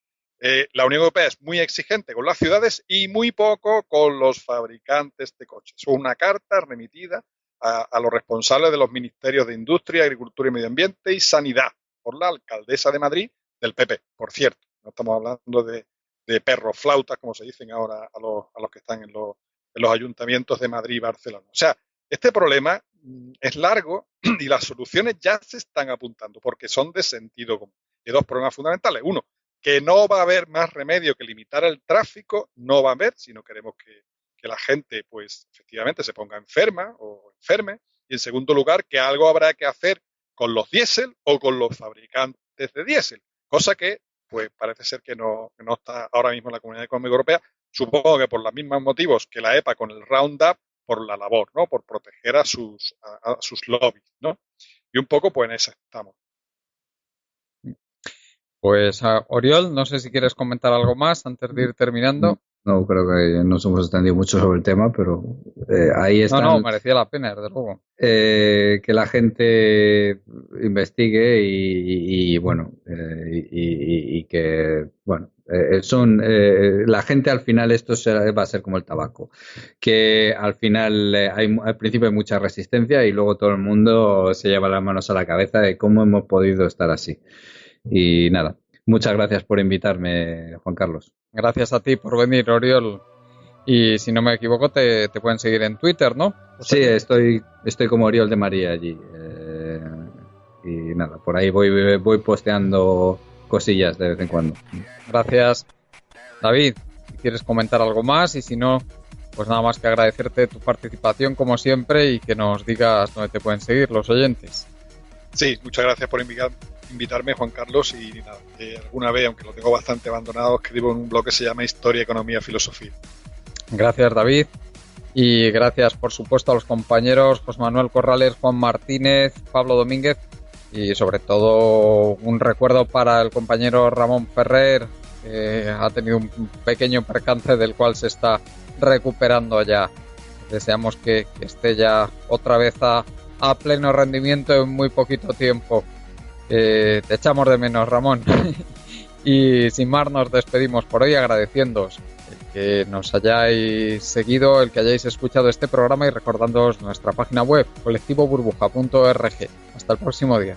la Unión Europea es muy exigente con las ciudades y muy poco con los fabricantes de coches. Es una carta remitida a los responsables de los ministerios de Industria, Agricultura y Medio Ambiente y Sanidad por la alcaldesa de Madrid del PP, por cierto. No estamos hablando de perros flautas, como se dicen ahora a los que están en los ayuntamientos de Madrid y Barcelona. O sea, este problema es largo y las soluciones ya se están apuntando porque son de sentido común. Hay dos problemas fundamentales. Uno, que no va a haber más remedio que limitar el tráfico, no va a haber, si no queremos que la gente, pues, efectivamente se ponga enferma o enferme. Y en segundo lugar, que algo habrá que hacer con los diésel o con los fabricantes de diésel, cosa que, pues, parece ser que no está ahora mismo en la Comunidad Económica Europea, supongo que por los mismos motivos que la EPA con el Roundup, por la labor, ¿no? Por proteger a sus lobbies, ¿no? Y un poco, pues, en esa estamos. Pues, Oriol, no sé si quieres comentar algo más antes de ir terminando. No, creo que nos hemos extendido mucho sobre el tema, pero ahí está. No, merecía la pena, desde luego. Que la gente investigue y bueno, y que, bueno, la gente al final esto va a ser como el tabaco, que al final al principio hay mucha resistencia y luego todo el mundo se lleva las manos a la cabeza de cómo hemos podido estar así. Y nada, muchas gracias por invitarme, Juan Carlos. Gracias a ti por venir, Oriol. Y si no me equivoco, te pueden seguir en Twitter, ¿no? Sí, estoy como Oriol de María allí. Y nada, por ahí voy posteando cosillas de vez en cuando. Gracias. David, quieres comentar algo más, y si no, pues nada más que agradecerte tu participación como siempre y que nos digas dónde te pueden seguir los oyentes. Sí, muchas gracias por invitarme, Juan Carlos, y nada, alguna vez, aunque lo tengo bastante abandonado, escribo en un blog que se llama Historia, Economía, Filosofía. Gracias, David. Y gracias, por supuesto, a los compañeros José Manuel Corrales, Juan Martínez, Pablo Domínguez, y sobre todo un recuerdo para el compañero Ramón Ferrer, que ha tenido un pequeño percance del cual se está recuperando ya. Deseamos que esté ya otra vez a pleno rendimiento en muy poquito tiempo. Te echamos de menos, Ramón. Y sin más nos despedimos por hoy, agradeciéndoos que nos hayáis seguido, el que hayáis escuchado este programa, y recordándoos nuestra página web colectivoburbuja.org. Hasta el próximo día.